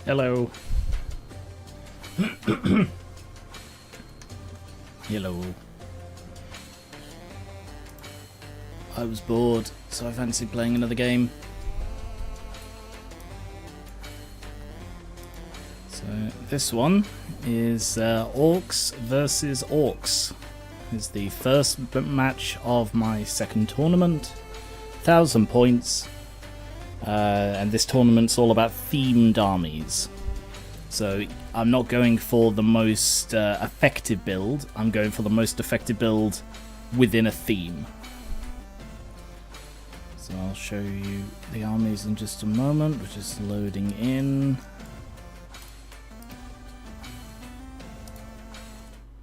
Hello. Hello. I was bored, so I fancied playing another game. So this one is Orcs versus Orcs. It's the first match of my second tournament. 1,000 points. And this tournament's all about themed armies. So I'm not going for the most effective build. I'm going for the most effective build within a theme. So I'll show you the armies in just a moment. We're just loading in.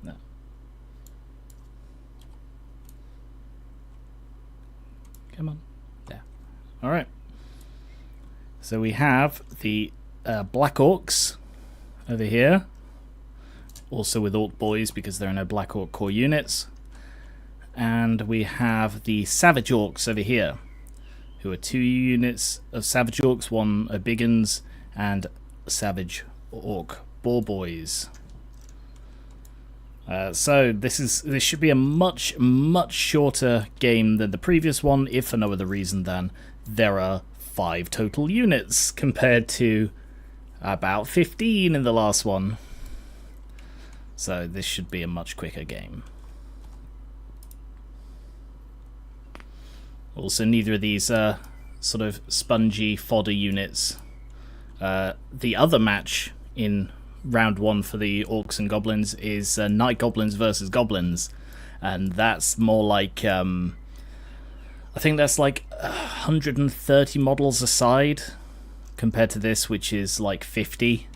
No. Come on. There. Alright. So we have the Black Orcs over here. Also with Orc Boys because there are no Black Orc core units. And we have the Savage Orcs over here, who are 2 units of Savage Orcs, 1 of Big Uns, and Savage Orc Boar Boys. So this should be a much shorter game than the previous one, if for no other reason than there are 5 total units compared to about 15 in the last one. So this should be a much quicker game. Also, neither of these are sort of spongy fodder units. The other match in round 1 for the Orcs and Goblins is Night Goblins versus Goblins, and that's more like I think that's like 130 models a side compared to this, which is like 50.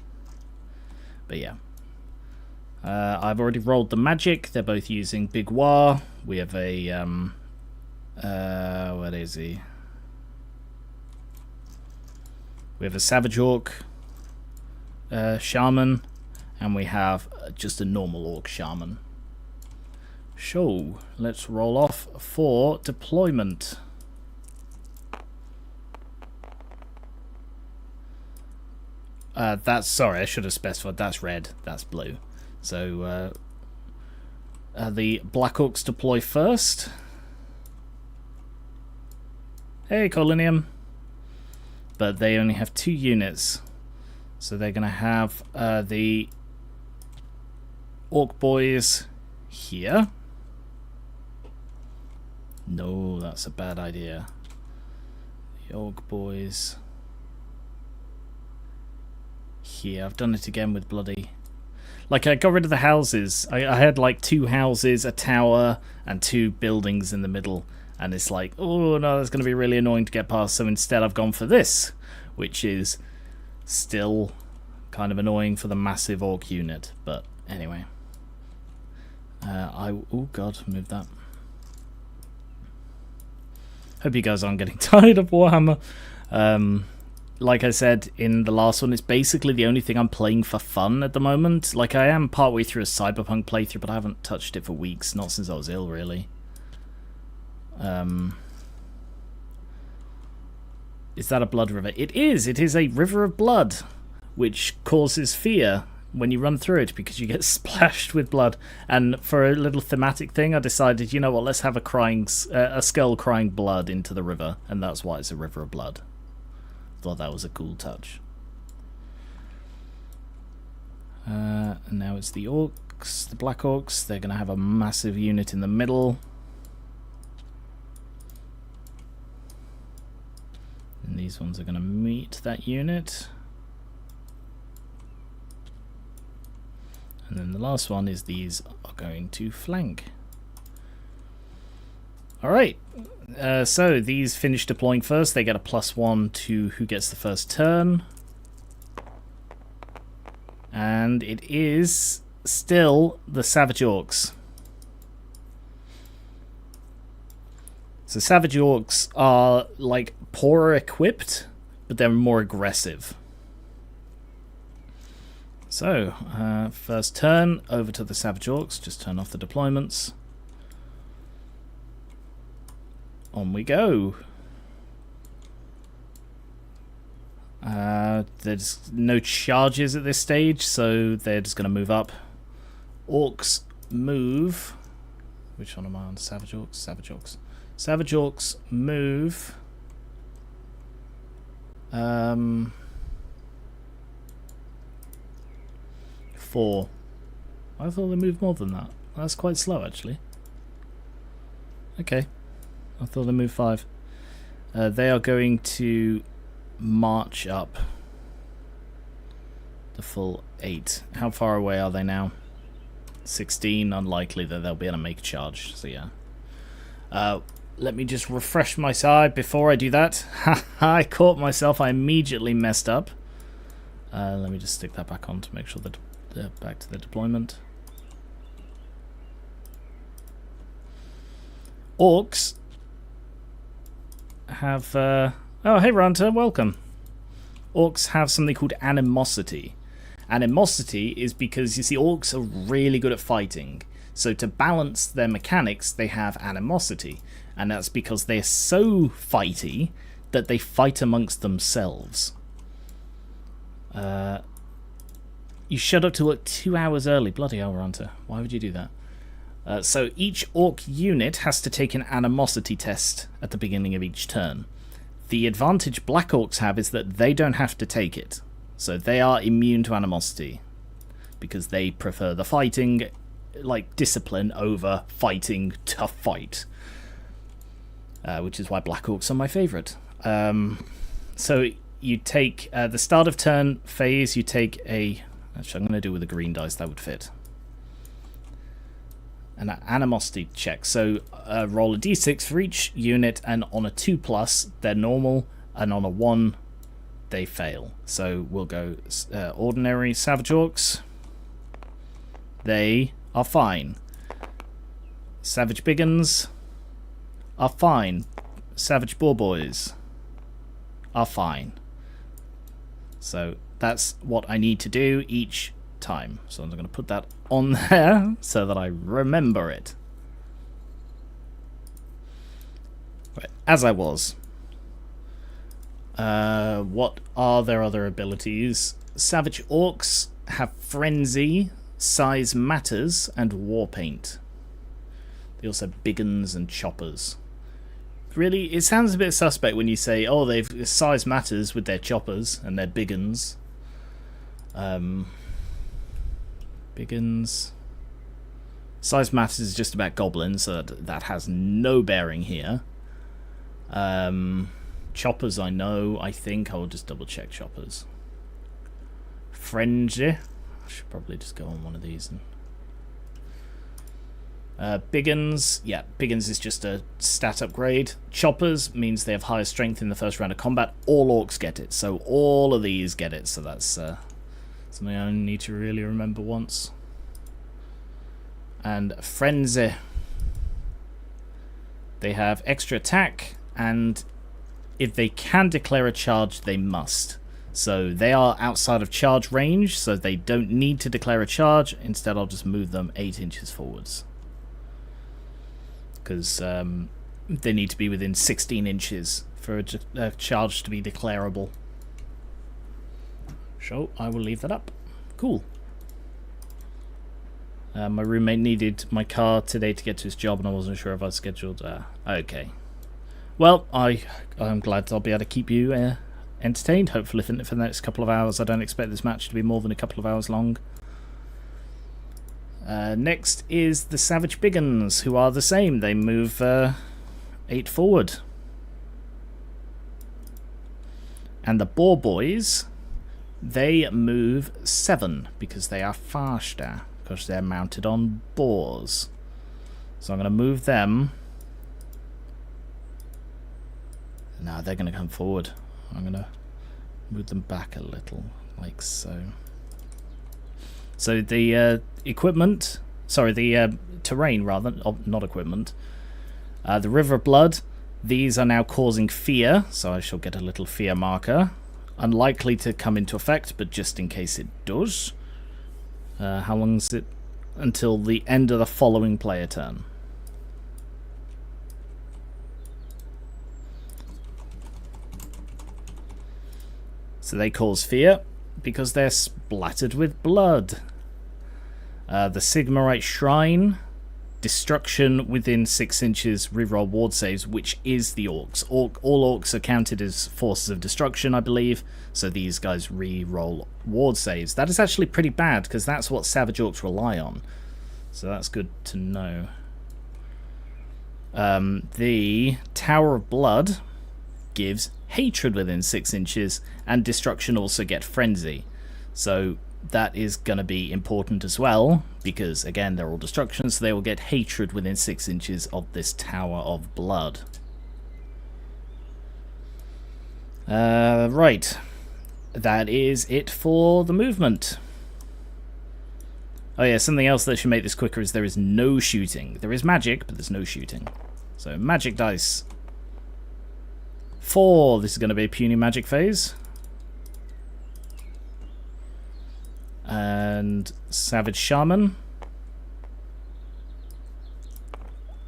But yeah. I've already rolled the magic. They're both using Big War. We have a what is he? We have a Savage Orc Shaman, and we have just a normal Orc Shaman. So, let's roll off for deployment. That's, sorry, I should have specified, that's red, that's blue. So, the Black Orcs deploy first. Hey, Colinium. But they only have 2 units. So they're going to have the Orc Boys here. No, that's a bad idea. The Orc Boys here. I've done it again with bloody... Like, I got rid of the houses. I had like 2 houses, a tower, and 2 buildings in the middle. And it's like, oh no, that's going to be really annoying to get past. So instead I've gone for this, which is still kind of annoying for the massive Orc unit. But anyway. Oh god, move that. Hope you guys aren't getting tired of Warhammer. Like I said in the last one, it's basically the only thing I'm playing for fun at the moment. Like, I am partway through a Cyberpunk playthrough, but I haven't touched it for weeks. Not since I was ill, really. Is that a blood river? It is! It is a river of blood, which causes fear when you run through it because you get splashed with blood. And for a little thematic thing, I decided, you know what, let's have a skull crying blood into the river, and that's why it's a river of blood. Thought that was a cool touch. And now it's the Orcs, the Black Orcs. They're going to have a massive unit in the middle. And these ones are going to meet that unit. And then the last one is these are going to flank. Alright, so these finish deploying first. They get a +1 to who gets the first turn. And it is still the Savage Orcs. So Savage Orcs are like poorer equipped, but they're more aggressive. So, first turn, over to the Savage Orcs. Just turn off the deployments. On we go. There's no charges at this stage, so they're just going to move up. Orcs move. Which one am I on? Savage Orcs? Savage Orcs. Savage Orcs move. 4. I thought they moved more than that. That's quite slow, actually. Okay. I thought they moved 5. They are going to march up the full 8. How far away are they now? 16. Unlikely that they'll be able to make a charge. So yeah. Let me just refresh my side before I do that. I caught myself. I immediately messed up. Let me just stick that back on to make sure that they're back to the deployment. Orcs have... oh, hey, Ranta, welcome. Orcs have something called animosity. Animosity is because, you see, orcs are really good at fighting. So to balance their mechanics, they have animosity. And that's because they're so fighty that they fight amongst themselves. You showed up to work 2 hours early. Bloody hell, Ranta. Why would you do that? So each orc unit has to take an animosity test at the beginning of each turn. The advantage Black Orcs have is that they don't have to take it. So they are immune to animosity. Because they prefer the fighting, like, discipline over fighting to fight. Which is why Black Orcs are my favourite. So you take the start of turn phase, you take a... Actually, I'm going to do with a green dice, that would fit. An animosity check. So roll a d6 for each unit, and on a 2+, they're normal, and on a 1, they fail. So we'll go ordinary Savage Orcs. They are fine. Savage Biggins are fine. Savage Boar Boys are fine. So that's what I need to do each time. So I'm going to put that on there so that I remember it. Right, as I was. What are their other abilities? Savage Orcs have Frenzy, Size Matters, and War Paint. They also have Biggins and Choppers. Really, it sounds a bit suspect when you say, oh, they've Size Matters with their Choppers and their Biggins. Biggins. Size Matters is just about goblins, so that has no bearing here. Choppers I know, I think. I'll just double check Choppers. Frenzy. I should probably just go on one of these. Biggins. Yeah, Biggins is just a stat upgrade. Choppers means they have higher strength in the first round of combat. All orcs get it, so all of these get it. So that's something I only need to really remember once. And Frenzy. They have extra attack, and if they can declare a charge, they must. So they are outside of charge range, so they don't need to declare a charge. Instead, I'll just move them 8 inches forwards. Because they need to be within 16 inches for a charge to be declarable. So I will leave that up. Cool. My roommate needed my car today to get to his job, and I wasn't sure if I scheduled... okay. Well, I'm glad I'll be able to keep you entertained, hopefully for the next couple of hours. I don't expect this match to be more than a couple of hours long. Next is the Savage Biggins, who are the same. They move 8 forward. And the Boar Boys, they move 7, because they are faster, because they're mounted on boars. So I'm going to move them. No, they're going to come forward. I'm going to move them back a little, like so. So the equipment, sorry, the terrain rather, not equipment. The River of Blood, these are now causing fear, so I shall get a little fear marker. Unlikely to come into effect, but just in case it does. How long is it? Until the end of the following player turn. So they cause fear because they're splattered with blood. The Sigmarite Shrine, destruction within 6 inches, reroll ward saves, which is the orcs. All orcs are counted as forces of destruction, I believe, so these guys reroll ward saves. That is actually pretty bad, because that's what Savage Orcs rely on. So that's good to know. The Tower of Blood gives hatred within 6 inches, and destruction also get frenzy. So that is going to be important as well, because again they're all destruction, so they will get hatred within 6 inches of this Tower of Blood. Right, that is it for the movement. Oh yeah, something else that should make this quicker is there is no shooting. There is magic, but there's no shooting. So magic dice. 4, this is going to be a puny magic phase. And Savage Shaman.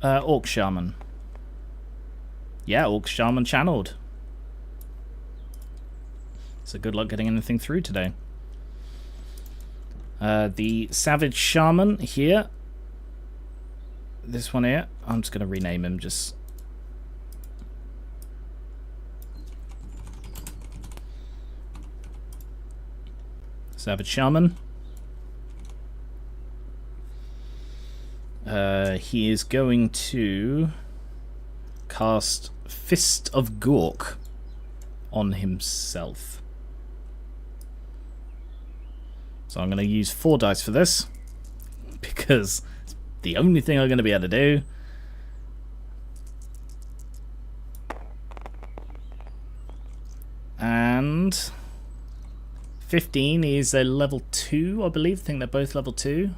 Orc Shaman. Yeah, Orc Shaman channeled. So good luck getting anything through today. The Savage Shaman here. This one here. I'm just going to rename him just... Savage Shaman. He is going to cast Fist of Gork on himself. So I'm going to use 4 dice for this, because it's the only thing I'm going to be able to do. And 15 is a level 2, I believe. I think they're both level 2.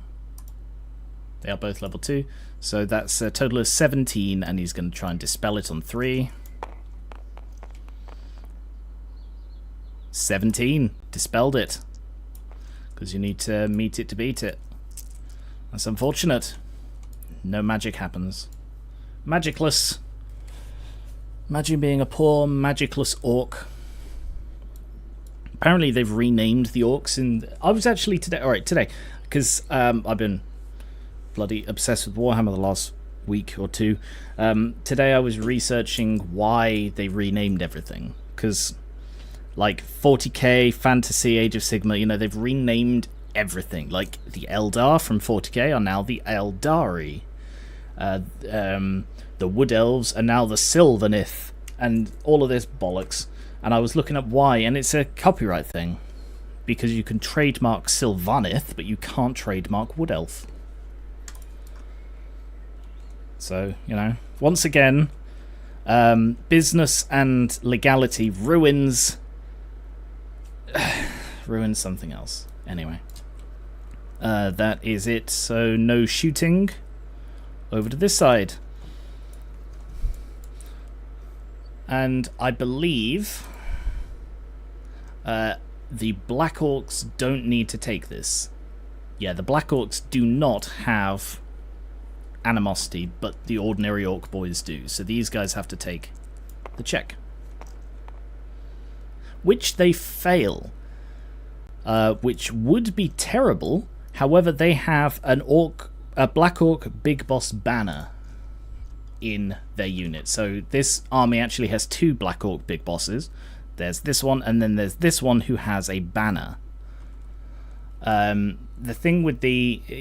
They are both level 2. So that's a total of 17, and he's going to try and dispel it on 3. 17. Dispelled it. Because you need to meet it to beat it. That's unfortunate. No magic happens. Magicless. Imagine being a poor magicless orc. Apparently they've renamed the orcs, and I was actually today, because I've been bloody obsessed with Warhammer the last week or two. Today I was researching why they renamed everything, because like 40k, Fantasy, Age of Sigmar, you know, they've renamed everything. Like the Eldar from 40k are now the Eldari. The Wood Elves are now the Sylvanith, and all of this bollocks. And I was looking up why, and it's a copyright thing. Because you can trademark Sylvanith, but you can't trademark Wood Elf. So, you know, once again, business and legality ruins something else. Anyway, that is it. So no shooting. Over to this side. And I believe the Black Orcs don't need to take this. Yeah, the Black Orcs do not have animosity, but the ordinary Orc boys do. So these guys have to take the check. Which they fail. Which would be terrible. However, they have a Black Orc Big Boss banner in their unit. So this army actually has 2 Black Orc Big Bosses. There's this one, and then there's this one who has a banner. The thing with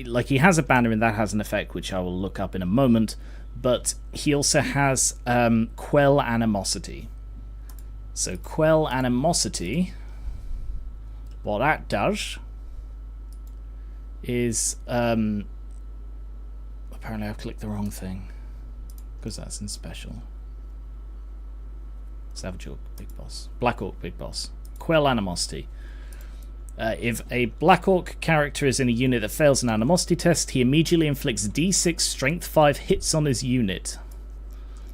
like, he has a banner, and that has an effect which I will look up in a moment, but he also has Quell Animosity. So Quell Animosity, what that does is apparently I've clicked the wrong thing, because that's in special. Savage Orc Big Boss. Black Orc Big Boss. Quell Animosity. If a Black Orc character is in a unit that fails an animosity test, he immediately inflicts D6 Strength 5 hits on his unit.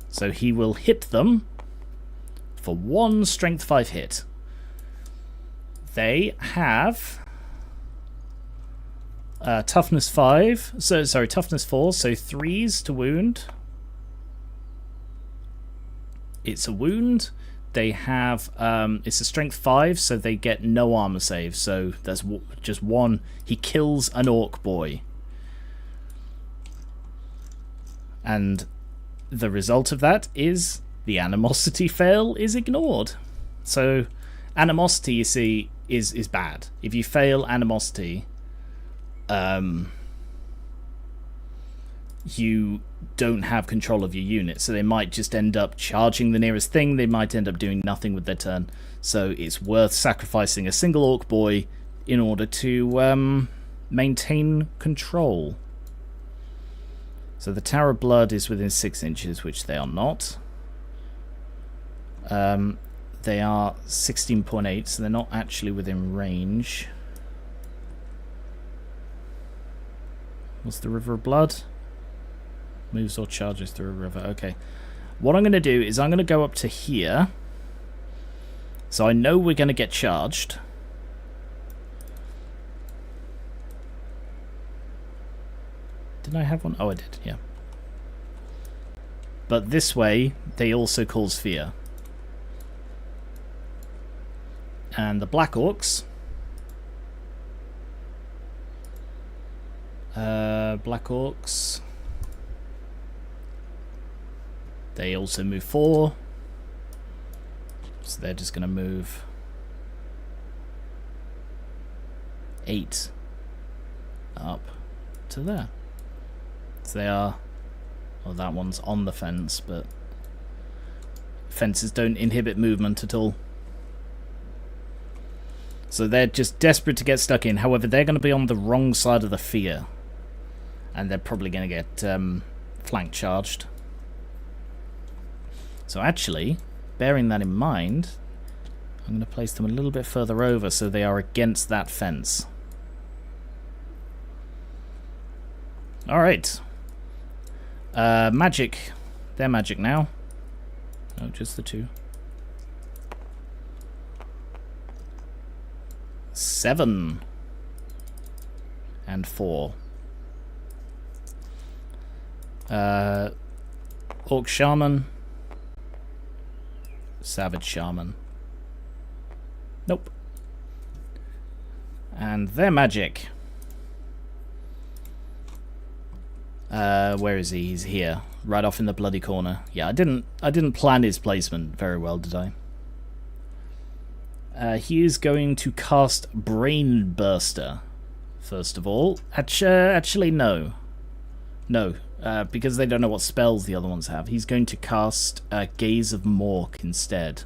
So he will hit them for 1 Strength 5 hit. They have Toughness 5. Toughness 4, so 3s to wound. It's a wound. they have it's a strength 5, so they get no armor save. So there's just one. He kills an orc boy, and the result of that is the animosity fail is ignored. So animosity, you see, is bad. If you fail animosity, you don't have control of your unit, so they might just end up charging the nearest thing. They might end up doing nothing with their turn. So it's worth sacrificing a single orc boy in order to maintain control. So the Tower of Blood is within 6 inches, which they are not. They are 16.8, so they're not actually within range. What's the River of Blood? Moves or charges through a river. Okay. What I'm going to do is I'm going to go up to here. So I know we're going to get charged. Did I have one? Oh, I did, yeah. But this way, they also cause fear. And the Black Orcs. Black Orcs. They also move 4. So they're just going to move 8 up to there. So they are... Well, that one's on the fence, but fences don't inhibit movement at all. So they're just desperate to get stuck in. However, they're going to be on the wrong side of the fear. And they're probably going to get flank charged. So actually, bearing that in mind, I'm going to place them a little bit further over so they are against that fence. Alright. Magic. They're magic now. No, just the 2. 7. And 4. Orc Shaman. Savage Shaman. Nope. And their magic. Where is he? He's here. Right off in the bloody corner. Yeah, I didn't plan his placement very well, did I? He is going to cast Brain Burster, first of all. Actually, no. No, because they don't know what spells the other ones have. He's going to cast Gaze of Mork instead.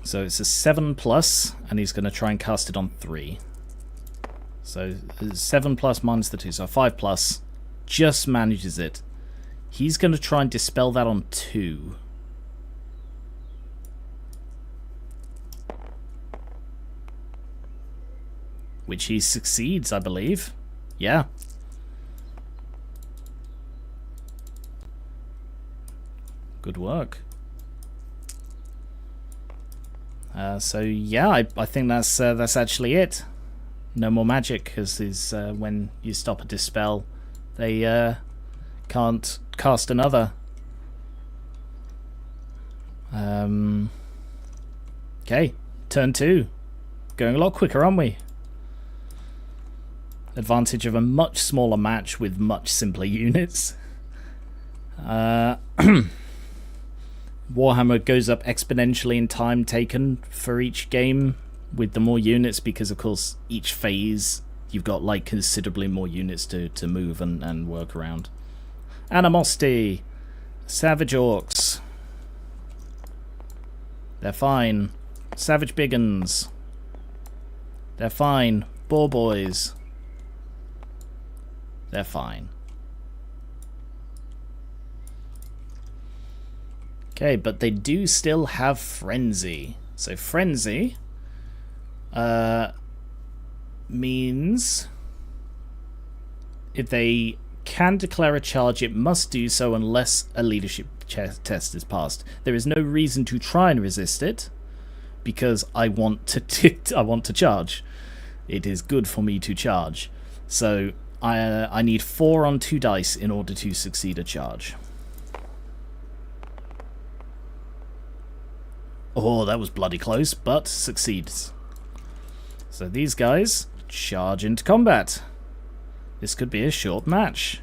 So it's a 7+, and he's going to try and cast it on 3. So 7+ minus the 2, so 5+. Just manages it. He's going to try and dispel that on 2. Which he succeeds, I believe. Yeah. Good work. So yeah, I think that's actually it. No more magic, because when you stop a dispel, they can't cast another. Okay, turn 2. Going a lot quicker, aren't we? Advantage of a much smaller match with much simpler units. Warhammer goes up exponentially in time taken for each game with the more units, because of course each phase you've got like considerably more units to move and work around. Animosity. Savage Orcs. They're fine. Savage Biggins. They're fine. Boar Boys. They're fine. Okay, but they do still have Frenzy. So Frenzy means if they can declare a charge, it must do so unless a leadership test is passed. There is no reason to try and resist it, because I want to I want to charge. It is good for me to charge. So I need 4 on 2 dice in order to succeed a charge. Oh, that was bloody close, but succeeds. So these guys charge into combat. This could be a short match.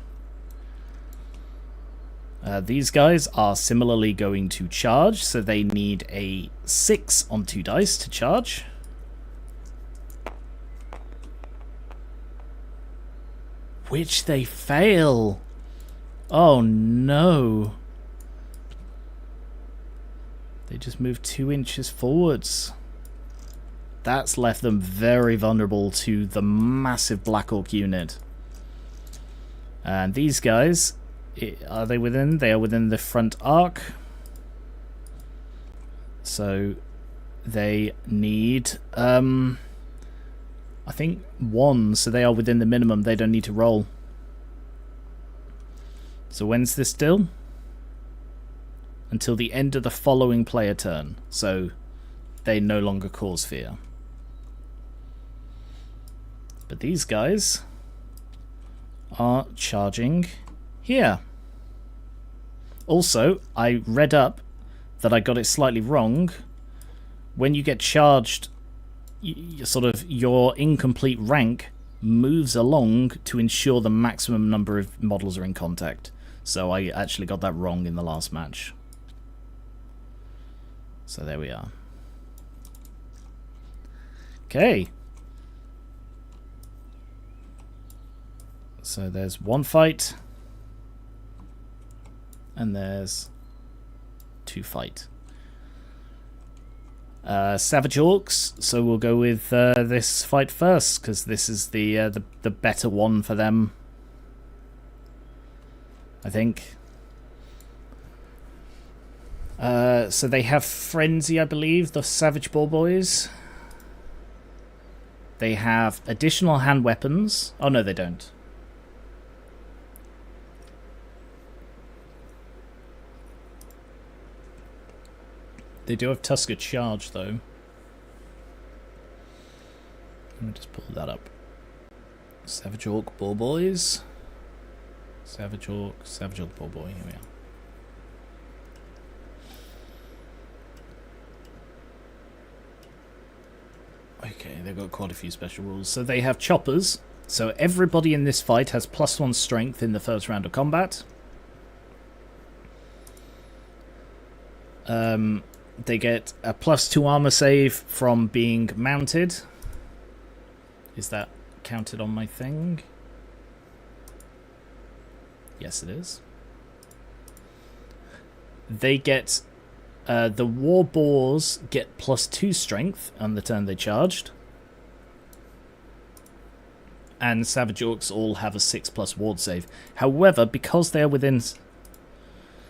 These guys are similarly going to charge, so they need a 6 on 2 dice to charge. Which they fail. Oh no. They just moved 2 inches forwards. That's left them very vulnerable to the massive Black Orc unit. And these guys, are they within? They are within the front arc. So they need, I think 1, so they are within the minimum. They don't need to roll. So when's this still? Until the end of the following player turn. So they no longer cause fear. But these guys are charging here. Also, I read up that I got it slightly wrong. When you get charged, sort of your incomplete rank moves along to ensure the maximum number of models are in contact. So I actually got that wrong in the last match. So there we are. Okay. So there's 1 fight. And there's 2 fight. Savage Orcs. So we'll go with this fight first, because this is the better one for them, I think. So they have Frenzy, I believe, the Savage Ball Boys. They have additional hand weapons. Oh, no, they don't. They do have Tusker Charge, though. Let me just pull that up. Savage Orc Ball Boys. Savage Orc Ball Boy. Here we are. Okay, they've got quite a few special rules. So they have choppers. So everybody in this fight has +1 strength in the first round of combat. They get a +2 armor save from being mounted. Is that counted on my thing? Yes, it is. They get... the War Boars get +2 strength on the turn they charged. And Savage Orcs all have a 6+ ward save. However, because they are within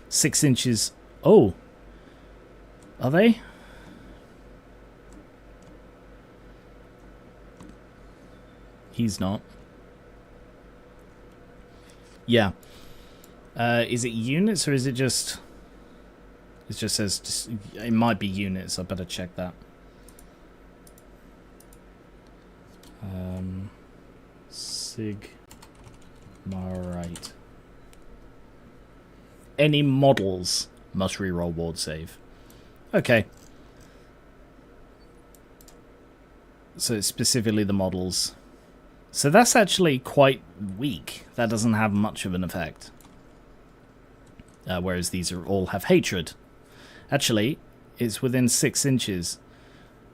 6 inches... Oh! Are they? He's not. Yeah. Is it units or is it just... It just says... It might be units. I better check that. Sigmarite. Any models must reroll ward save. Okay. So it's specifically the models. So that's actually quite weak. That doesn't have much of an effect. Whereas these are all have hatred. Actually, it's within 6 inches.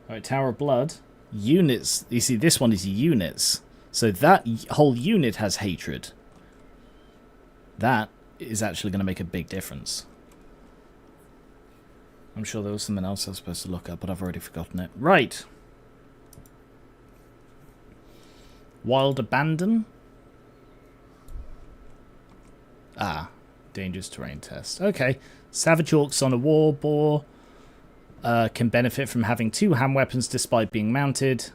Alright, Tower of Blood. Units. You see, this one is units. So that whole unit has hatred. That is actually going to make a big difference. I'm sure there was something else I was supposed to look up, but I've already forgotten it. Right. Wild Abandon. Ah, dangerous terrain test. Okay. Savage Orcs on a War Boar can benefit from having 2 hand weapons despite being mounted,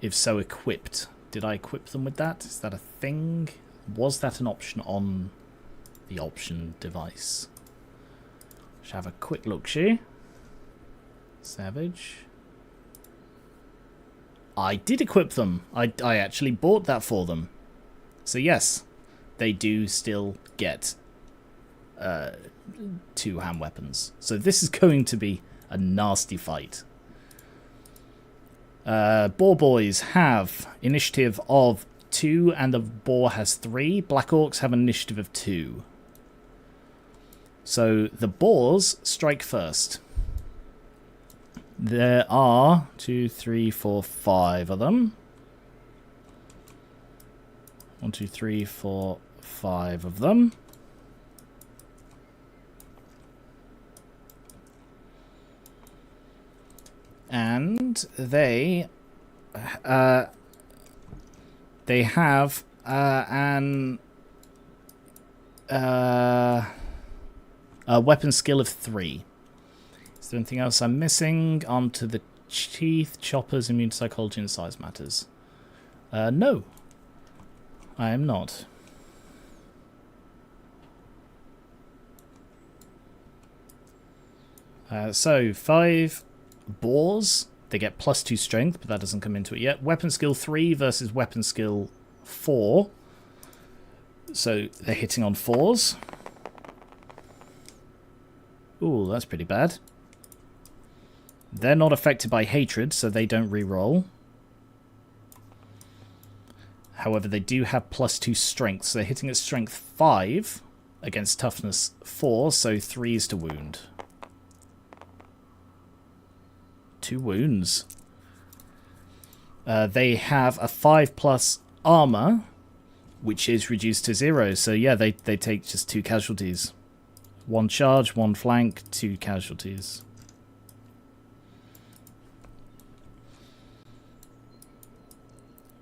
if so equipped. Did I equip them with that? Is that a thing? Was that an option on the option device? Should have a quick look, she. Savage. I did equip them. I actually bought that for them. So yes, they do still get 2 hand weapons. So this is going to be a nasty fight. Boar boys have initiative of 2 and the boar has 3. Black orcs have an initiative of 2. So the boars strike first. There are 2, 3, 4, 5 of them. 1, 2, 3, 4, 5 of them. And they have a weapon skill of 3. Is there anything else I'm missing? Arm to the teeth, choppers, immune to psychology, and size matters. No, I am not. So 5 boars. They get +2 strength, but that doesn't come into it yet. Weapon skill 3 versus weapon skill 4. So they're hitting on 4s. Ooh, that's pretty bad. They're not affected by hatred, so they don't reroll. However, they do have +2 strength, so they're hitting at strength 5 against toughness 4, so 3s to wound. 2 wounds. They have a 5+ armor, which is reduced to 0. So yeah, they take just 2 casualties. 1 charge, 1 flank, 2 casualties.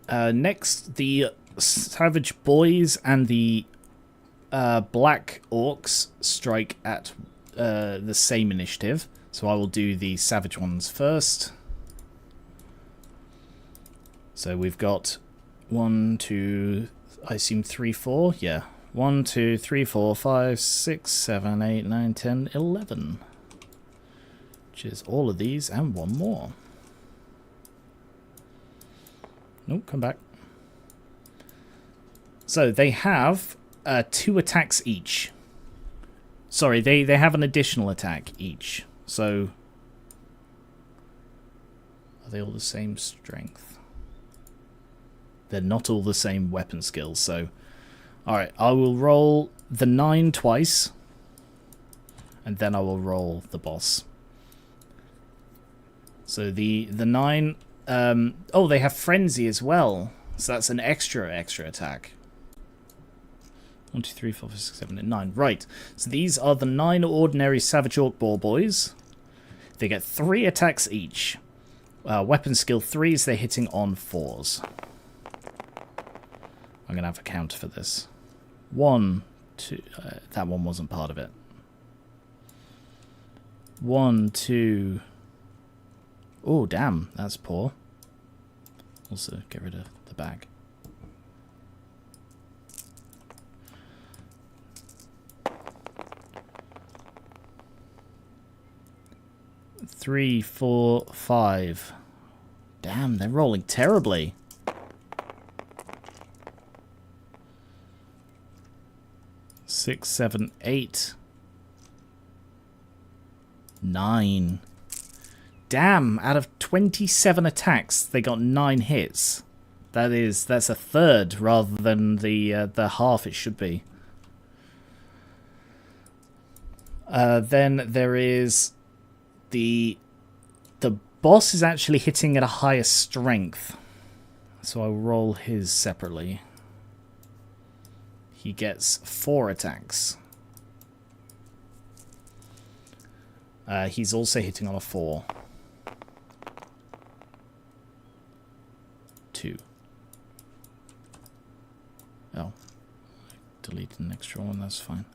Next, the Savage Boys and the Black Orcs strike at the same initiative. So I will do the Savage ones first. So we've got 1, 2, I assume 3, 4. Yeah. 1, 2, 3, 4, 5, 6, 7, 8, 9, 10, 11. Which is all of these and 1 more. Nope, come back. So they have 2 attacks each. Sorry, they have an additional attack each. So are they all the same strength? They're not all the same weapon skills, so alright, I will roll the 9 twice, and then I will roll the boss. So the 9... oh, they have Frenzy as well, so that's an extra attack. 1, 2, 3, 4, 5, 6, 7, 8, 9. Right, so these are the 9 ordinary Savage Orc Boar Boys. They get 3 attacks each. Weapon skill 3s, they're hitting on 4s. I'm going to have a counter for this. 1, 2... that one wasn't part of it. 1, 2... Oh, damn, that's poor. Also, get rid of the bag. Three, 4, 5. Damn, they're rolling terribly. Six, 7, 8. 9. Damn, out of 27 attacks, they got 9 hits. That's a third rather than the half it should be. Then there is the boss is actually hitting at a higher strength. So I'll roll his separately. He gets 4 attacks. He's also hitting on a 4. 2. Oh. I deleted an extra one, that's fine.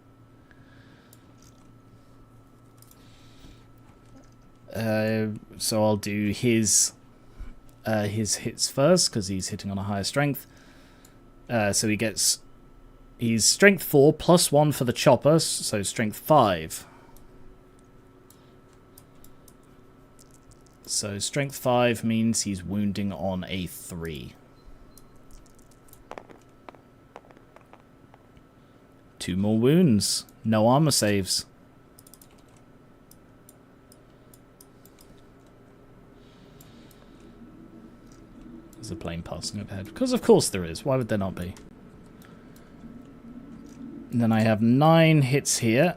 So I'll do his hits first, because he's hitting on a higher strength. So he's strength 4 plus 1 for the chopper, so strength 5. So strength 5 means he's wounding on a 3. 2 more wounds. No armor saves. There's a plane passing overhead. Because of course there is. Why would there not be? And then I have 9 hits here.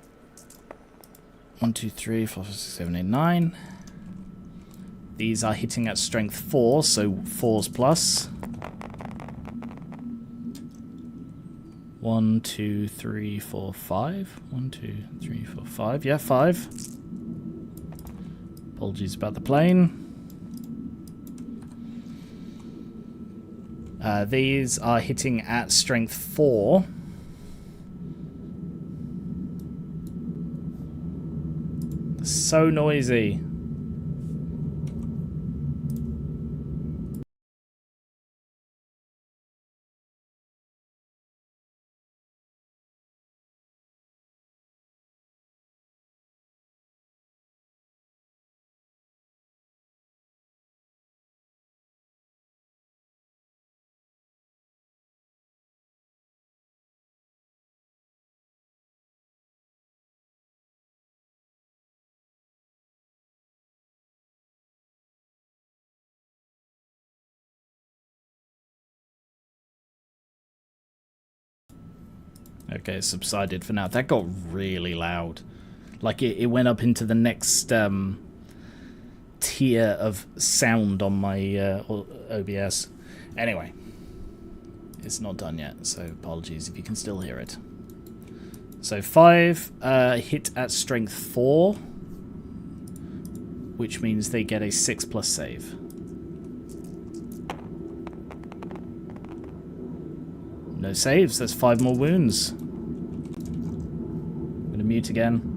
1, 2, 3, 4, 5, 6, 7, 8, 9. These are hitting at strength 4, so 4s plus. 1, 2, 3, 4, 5. 1, 2, 3, 4, 5. Yeah, 5. Apologies about the plane. These are hitting at strength 4. So noisy. Okay, it subsided for now. That got really loud. Like, it went up into the next tier of sound on my OBS. Anyway, it's not done yet, so apologies if you can still hear it. So 5 hit at strength 4, which means they get a 6+ save. No saves, there's 5 more wounds. I'm going to mute again.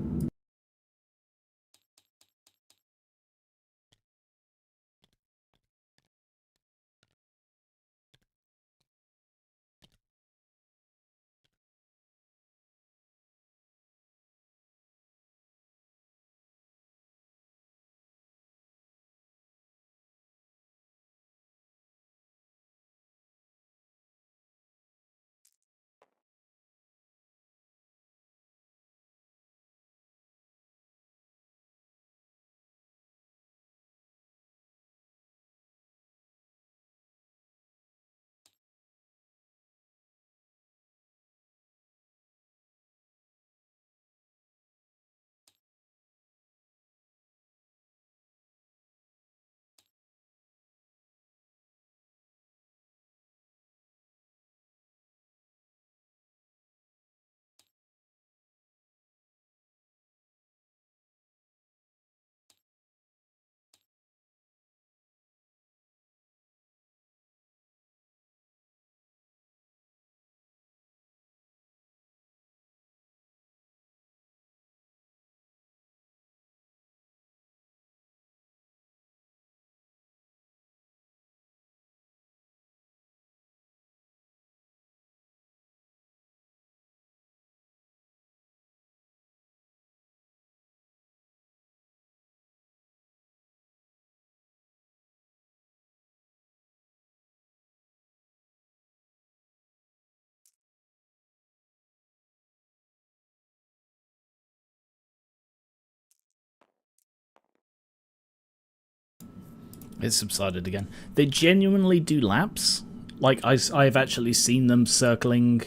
It subsided again. They genuinely do laps. Like, I've actually seen them circling.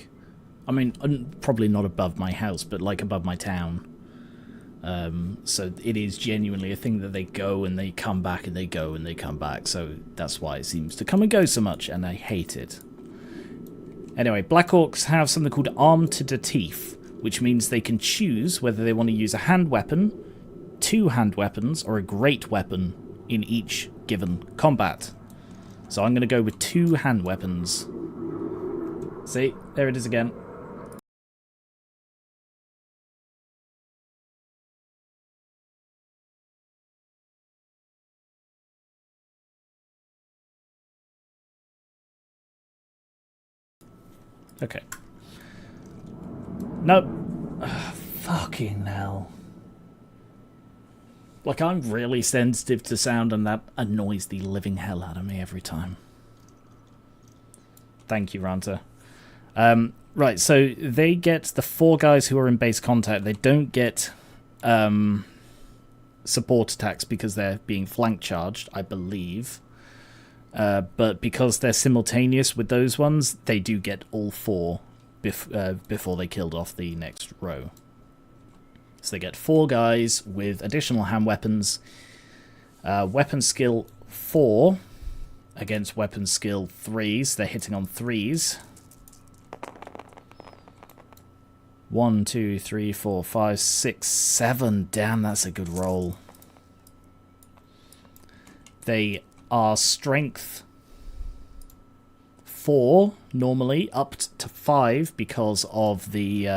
I mean, probably not above my house, but like above my town. So it is genuinely a thing that they go and they come back and they go and they come back. So that's why it seems to come and go so much, and I hate it. Anyway, Black Orcs have something called Armed to the Teeth, which means they can choose whether they want to use a hand weapon, 2 hand weapons, or a great weapon in each given combat. So I'm going to go with 2 hand weapons. See, there it is again. Okay. Nope. Fucking hell. Like, I'm really sensitive to sound, and that annoys the living hell out of me every time. Thank you, Ranta. Right, so they get the 4 guys who are in base contact. They don't get support attacks because they're being flank charged, I believe. But because they're simultaneous with those ones, they do get all 4 before they killed off the next row. So they get 4 guys with additional hand weapons. Weapon skill 4 against weapon skill 3s. They're hitting on 3s. 1, 2, 3, 4, 5, 6, 7. Damn, that's a good roll. They are strength 4 normally, up to 5 because of the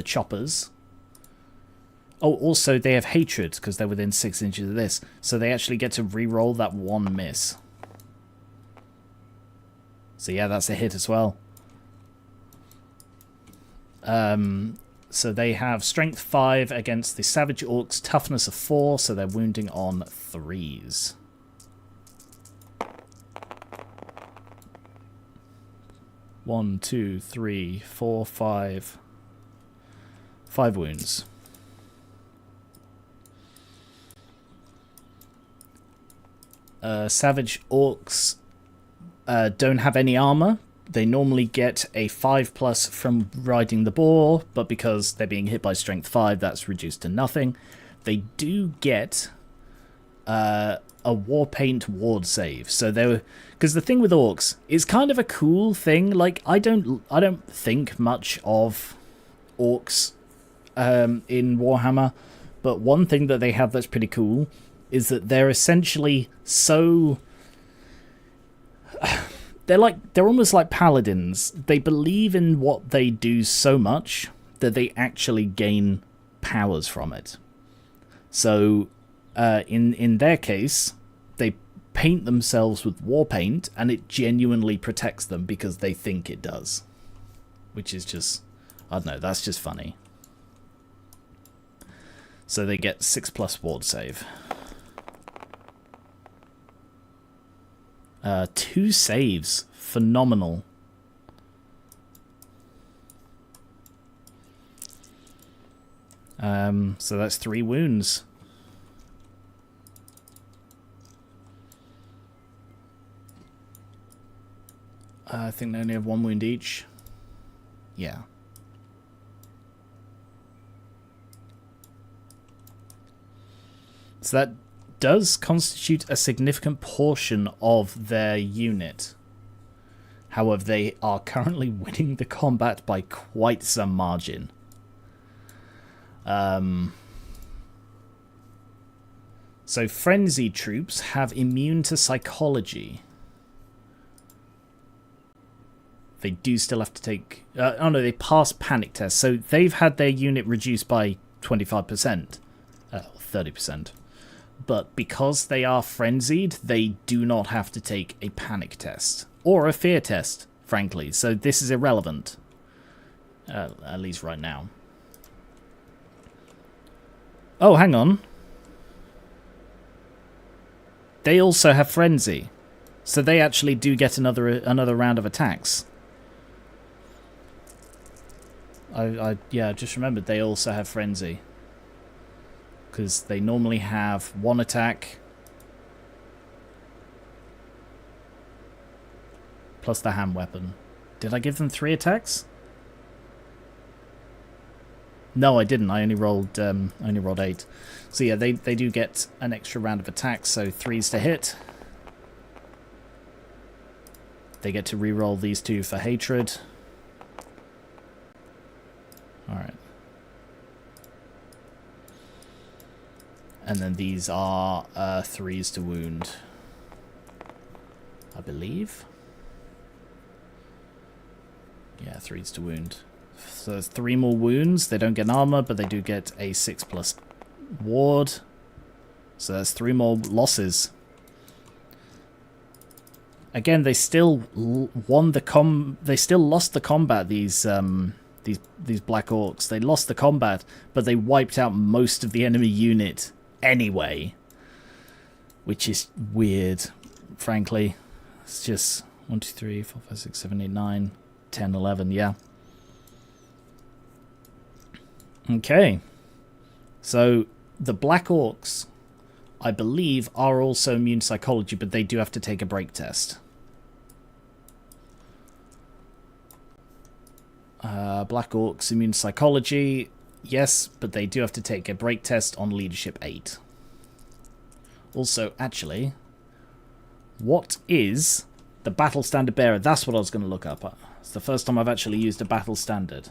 choppers. Oh, also they have hatred because they're within 6 inches of this, so they actually get to re-roll that 1 miss. So yeah, that's a hit as well. So they have strength 5 against the savage orcs, toughness of 4, so they're wounding on 3s. One, 2, 3, 4, 5. 5 wounds. Savage orcs don't have any armor. They normally get a 5+ from riding the boar, but because they're being hit by strength 5, that's reduced to nothing. They do get a Warpaint ward save. So they because the thing with orcs is kind of a cool thing. Like I don't think much of orcs in Warhammer, but one thing that they have that's pretty cool is that they're essentially so they're almost like paladins. They believe in what they do so much that they actually gain powers from it. So in their case, they paint themselves with war paint and it genuinely protects them because they think it does. Which is just, I don't know, that's just funny. So they get 6+ ward save. 2 saves. Phenomenal. So that's 3 wounds. I think they only have 1 wound each. Yeah. So that does constitute a significant portion of their unit. However, they are currently winning the combat by quite some margin. So frenzied troops have immune to psychology. They do still have to take... oh no, they pass panic tests. So they've had their unit reduced by 25%. 30%. But because they are frenzied, they do not have to take a panic test. Or a fear test, frankly. So this is irrelevant. At least right now. Oh, hang on. They also have frenzy. So they actually do get another round of attacks. Yeah, I just remembered they also have frenzy. Because they normally have 1 attack plus the hand weapon. Did I give them 3 attacks? No, I didn't. I only rolled 8. So yeah, they do get an extra round of attacks, so 3s to hit. They get to re-roll these 2 for hatred. Alright. And then these are 3s to wound, I believe. Yeah, 3s to wound. So there's 3 more wounds. They don't get armor, but they do get a 6+ ward. So there's 3 more losses. Again, they still won the They still lost the combat. These black orcs. They lost the combat, but they wiped out most of the enemy unit anyway, which is weird, frankly. It's just 1, 2, 3, 4, 5, 6, 7, 8, 9, 10, 11, yeah. Okay. So, the Black Orcs, I believe, are also immune to psychology, but they do have to take a break test. Black Orcs, immune to psychology, yes, but they do have to take a break test on Leadership 8. Also, actually, what is the Battle Standard Bearer? That's what I was going to look up. It's the first time I've actually used a Battle Standard.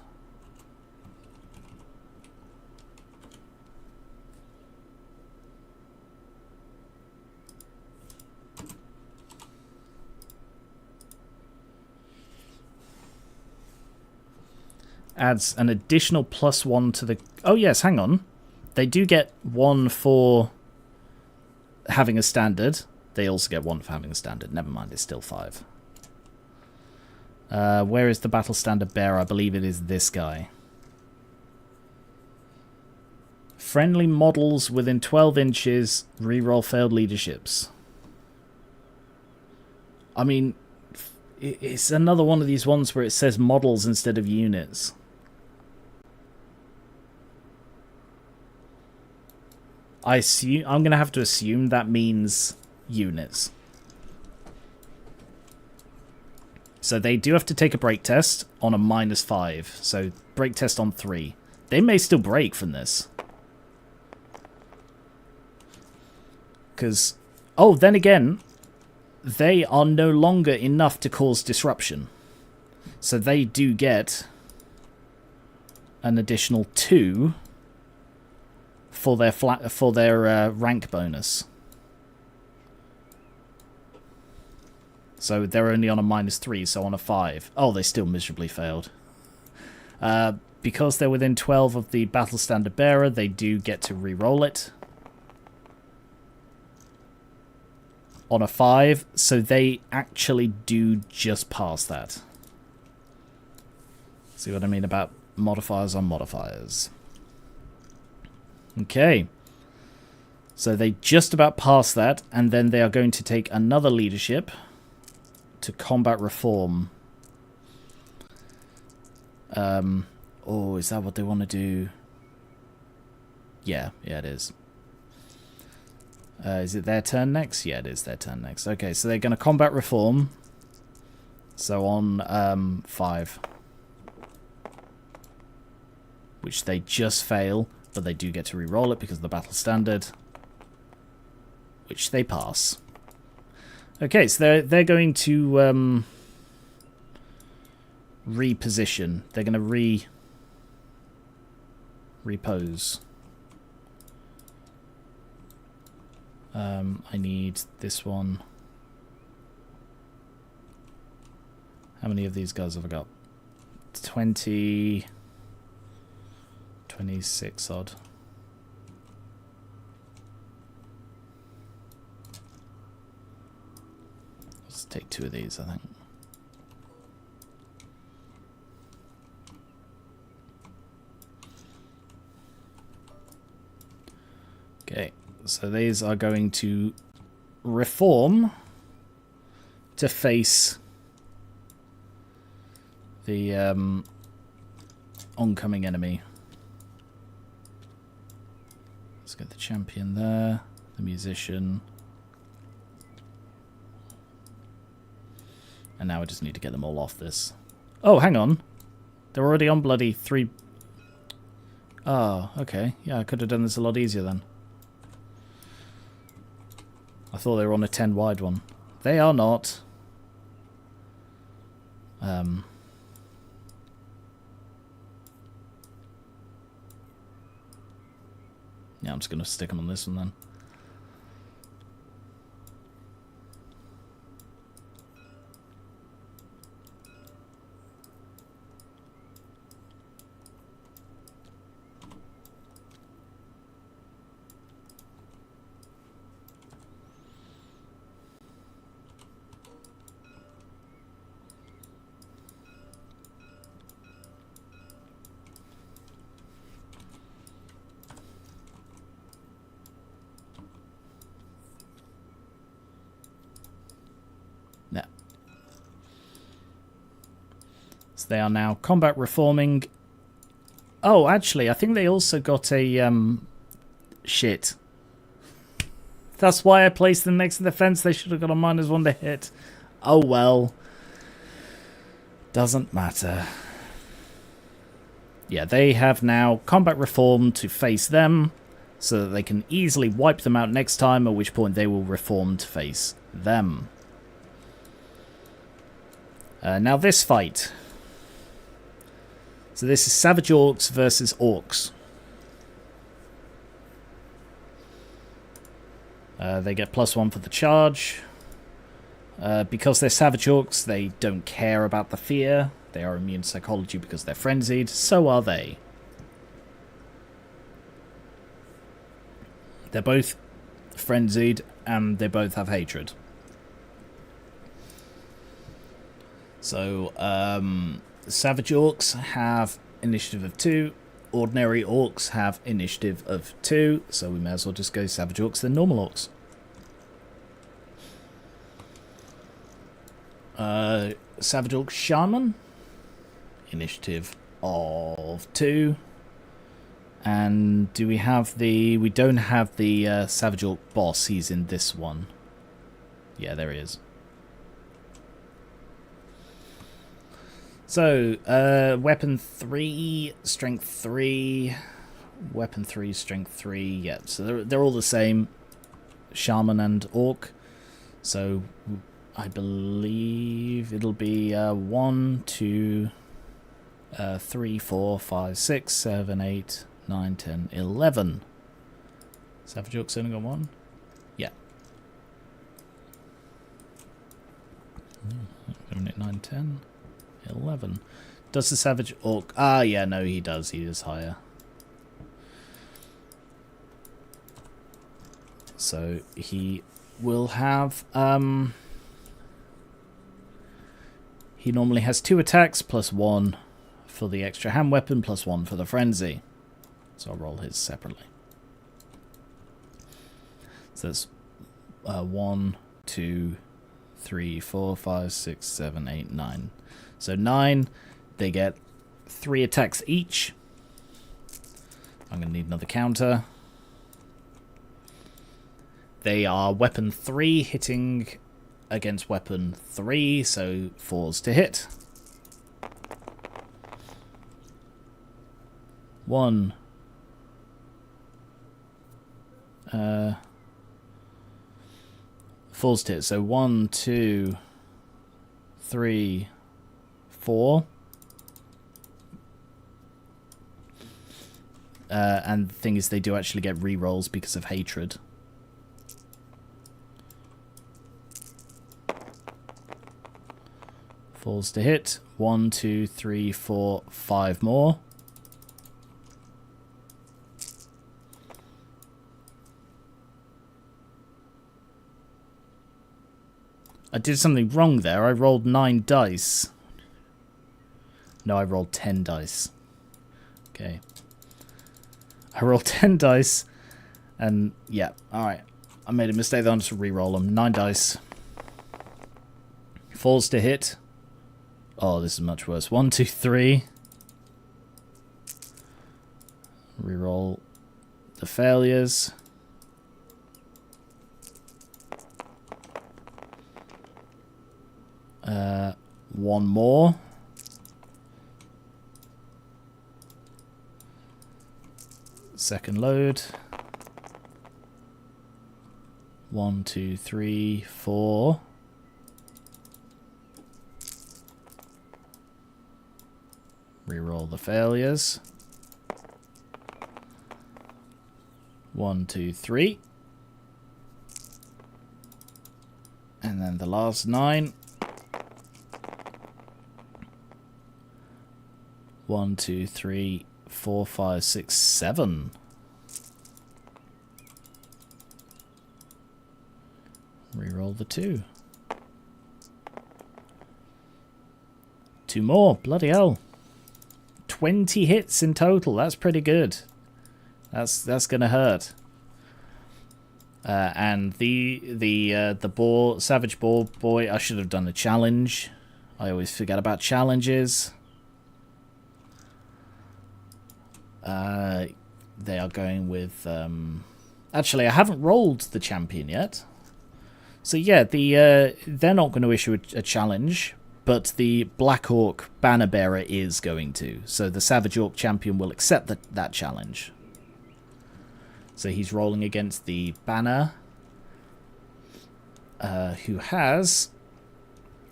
Adds an additional +1 to the... Oh, yes, hang on. They do get 1 for having a standard. They also get 1 for having a standard. Never mind, it's still 5. Where is the Battle Standard Bearer? I believe it is this guy. Friendly models within 12 inches, reroll failed leaderships. I mean, it's another one of these ones where it says models instead of units. I'm going to have to assume that means units. So they do have to take a break test on a -5. So break test on 3. They may still break from this. Because, oh, then again, they are no longer enough to cause disruption. So they do get an additional 2 for their rank bonus. So they're only on a -3, so on a 5. Oh, they still miserably failed. Because they're within 12 of the Battle Standard Bearer, they do get to re-roll it. On a 5, so they actually do just pass that. See what I mean about modifiers on modifiers? Okay. So they just about pass that, and then they are going to take another leadership to combat reform. Oh, is that what they want to do? Yeah, it is. Is it their turn next? Yeah, it is their turn next. Okay, so they're going to combat reform. So on 5. Which they just fail, but they do get to re-roll it because of the battle standard. Which they pass. Okay, so they're going to reposition. They're going to repose. I need this one. How many of these guys have I got? 20... 26 odd. Let's take 2 of these, I think. Okay, so these are going to reform to face the oncoming enemy. Let's get the champion there, the musician. And now I just need to get them all off this. Oh, hang on. They're already on bloody 3... Oh, okay. Yeah, I could have done this a lot easier then. I thought they were on a 10 wide one. They are not. Yeah, I'm just going to stick them on this one then. So they are now combat reforming. Oh, actually, I think they also got a... shit. That's why I placed them next to the fence. They should have got a -1 to hit. Oh well. Doesn't matter. Yeah, they have now combat reform to face them, so that they can easily wipe them out next time, at which point they will reform to face them. Now this fight. So this is Savage Orcs versus Orcs. They get +1 for the charge. Because they're Savage Orcs, they don't care about the fear. They are immune to psychology because they're frenzied. So are they. They're both frenzied, and they both have hatred. So, Savage Orcs have initiative of 2. Ordinary Orcs have initiative of 2. So we may as well just go Savage Orcs than normal Orcs. Savage Orc Shaman, initiative of 2. And do we have the... We don't have the Savage Orc boss. He's in this one. Yeah, there he is. So, weapon 3, strength 3, weapon 3, strength 3. Yeah, so they're all the same. Shaman and Orc. So... I believe it'll be 1, 2, 3, 4, 5, 6, 7, 8, 9, 10, 11. Savage Orcs only got 1? Yeah. 7, 8, 9, 10, 11. Does the Savage Orc... Ah, yeah, no, he does. He is higher. So he will have... He normally has 2 attacks, +1 for the extra hand weapon, +1 for the frenzy. So I'll roll his separately. So that's 1, 2, 3, 4, 5, 6, 7, 8, 9. So 9, they get 3 attacks each. I'm going to need another counter. They are weapon 3 hitting... against weapon 3, so 4s to hit. 1. 4s to hit, so 1, 2, 3, 4. And the thing is, they do actually get rerolls because of hatred. Falls to hit. 1, 2, 3, 4, 5 more. I did something wrong there. I rolled 9 dice. No, I rolled 10 dice. Okay. I rolled 10 dice. And, yeah. Alright. I made a mistake there. I'm just re-roll them. 9 dice. Falls to hit. Oh, this is much worse. 1, 2, 3. Reroll the failures. One more. Second load. 1, 2, 3, 4. Reroll the failures. 1, 2, 3. And then the last 9. 1, 2, 3, 4, 5, 6, 7. Reroll the 2. 2 more. Bloody hell. 20 hits in total. That's pretty good. That's gonna hurt. And the boar, savage boar boy. I should have done a challenge. I always forget about challenges. They are going with... Actually, I haven't rolled the champion yet. So yeah, they're not going to issue a challenge, but the Black Orc banner bearer is going to. So the Savage Orc champion will accept that challenge. So he's rolling against the banner, who has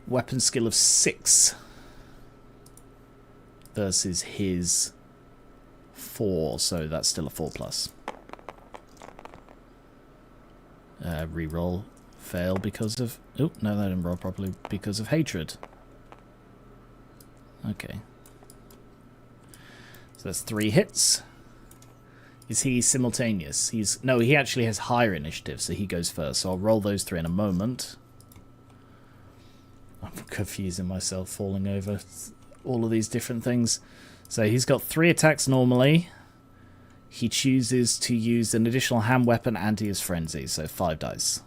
weapon skill of 6 versus his 4, so that's still a 4+. Reroll. Fail because of... Oh, no, that didn't roll properly because of hatred. Okay. So that's 3 hits. Is he simultaneous? No, he actually has higher initiative, so he goes first. So I'll roll those 3 in a moment. I'm confusing myself, falling over all of these different things. So he's got 3 attacks normally. He chooses to use an additional hand weapon and he is frenzy, so 5 dice.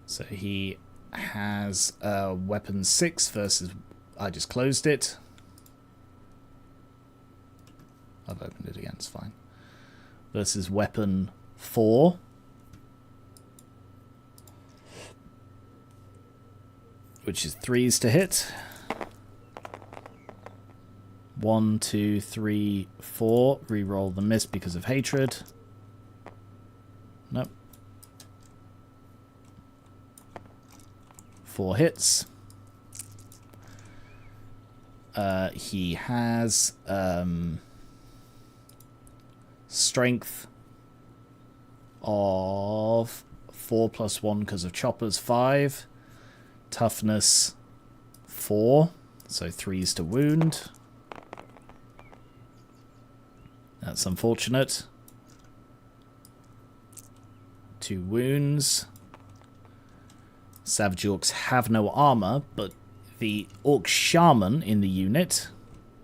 So he has weapon 6 versus... I just closed it. I've opened it again, it's fine. Versus weapon 4. Which is 3s to hit. 1, 2, 3, 4. Reroll the miss because of hatred. Nope. 4 hits. He has strength of 4 plus 1 because of choppers, 5. Toughness 4, so 3s to wound. That's unfortunate. 2 wounds. Savage Orcs have no armor, but the Orc Shaman in the unit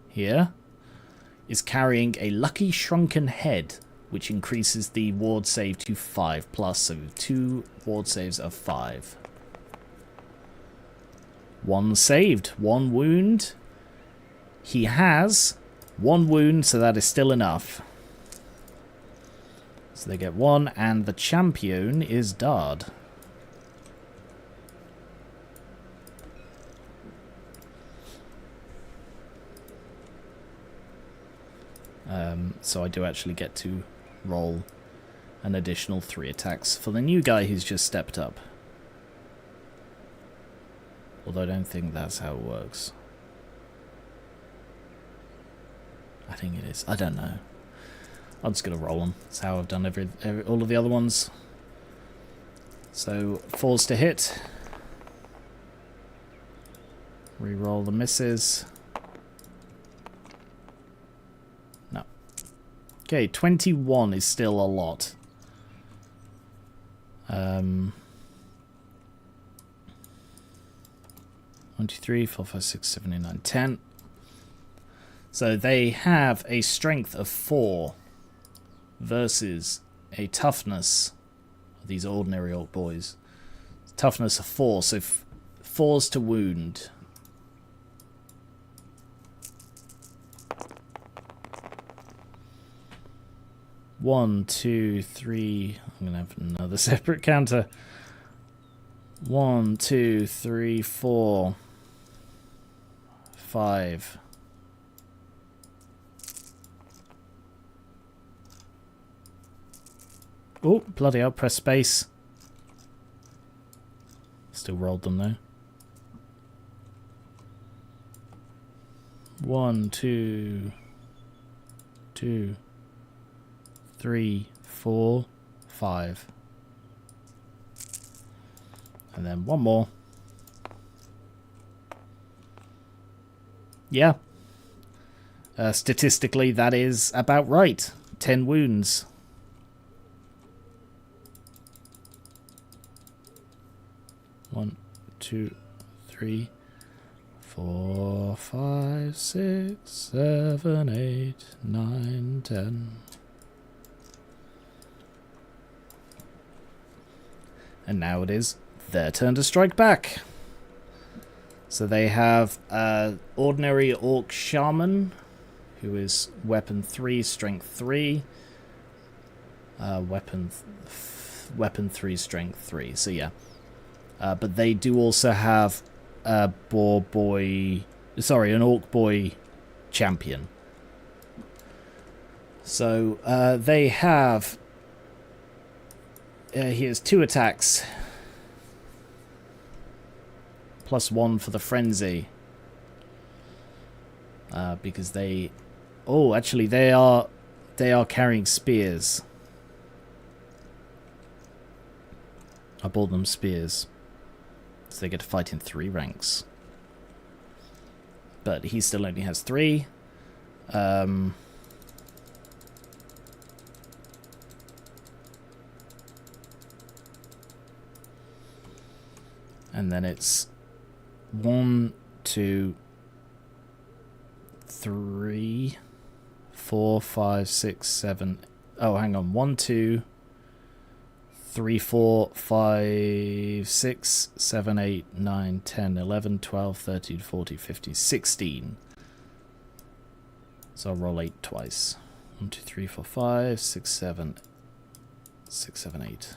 here is carrying a Lucky Shrunken Head, which increases the ward save to 5+, so 2 ward saves of 5. 1 saved, 1 wound. He has 1 wound, so that is still enough. So they get 1, and the champion is Dard. So I do actually get to roll an additional 3 attacks for the new guy who's just stepped up. Although I don't think that's how it works. I think it is. I don't know. I'm just going to roll them. That's how I've done all of the other ones. So 4s to hit. Reroll the misses. No. Okay, 21 is still a lot. 1, 2, 3, 4, 5, 6, 7, 8, 9, 10. So they have a strength of 4 versus a toughness. These ordinary orc boys. Toughness of 4, so 4s to wound. One, 2, 3. I'm gonna have another separate counter. 1, 2, 3, 4, 5. Oh, bloody hell, press space. Still rolled them though. 1, 2, 2, 3, 4, 5. And then 1 more. Yeah. Statistically, that is about right. 10 wounds. 1, 2, 3, 4, 5, 6, 7, 8, 9, 10. And now it is their turn to strike back. So they have Ordinary Orc Shaman, who is weapon 3, strength 3. Weapon 3, strength 3. So yeah. But they do also have an Orc Boy champion. So they have... he has 2 attacks. +1 for the frenzy. Because they... Oh, actually, they are carrying spears. I bought them spears. So they get to fight in 3 ranks. But he still only has 3. And then it's 1, 2, 3, 4, 5, 6, 7. Oh, hang on. 1, 2, 3, 4, 5, 6, 7, 8, 9, 10, 11, 12, 13, 14, 15, 16. So I'll roll 8 twice. 1, 2, 3, 4, 5, 6, 7, 8.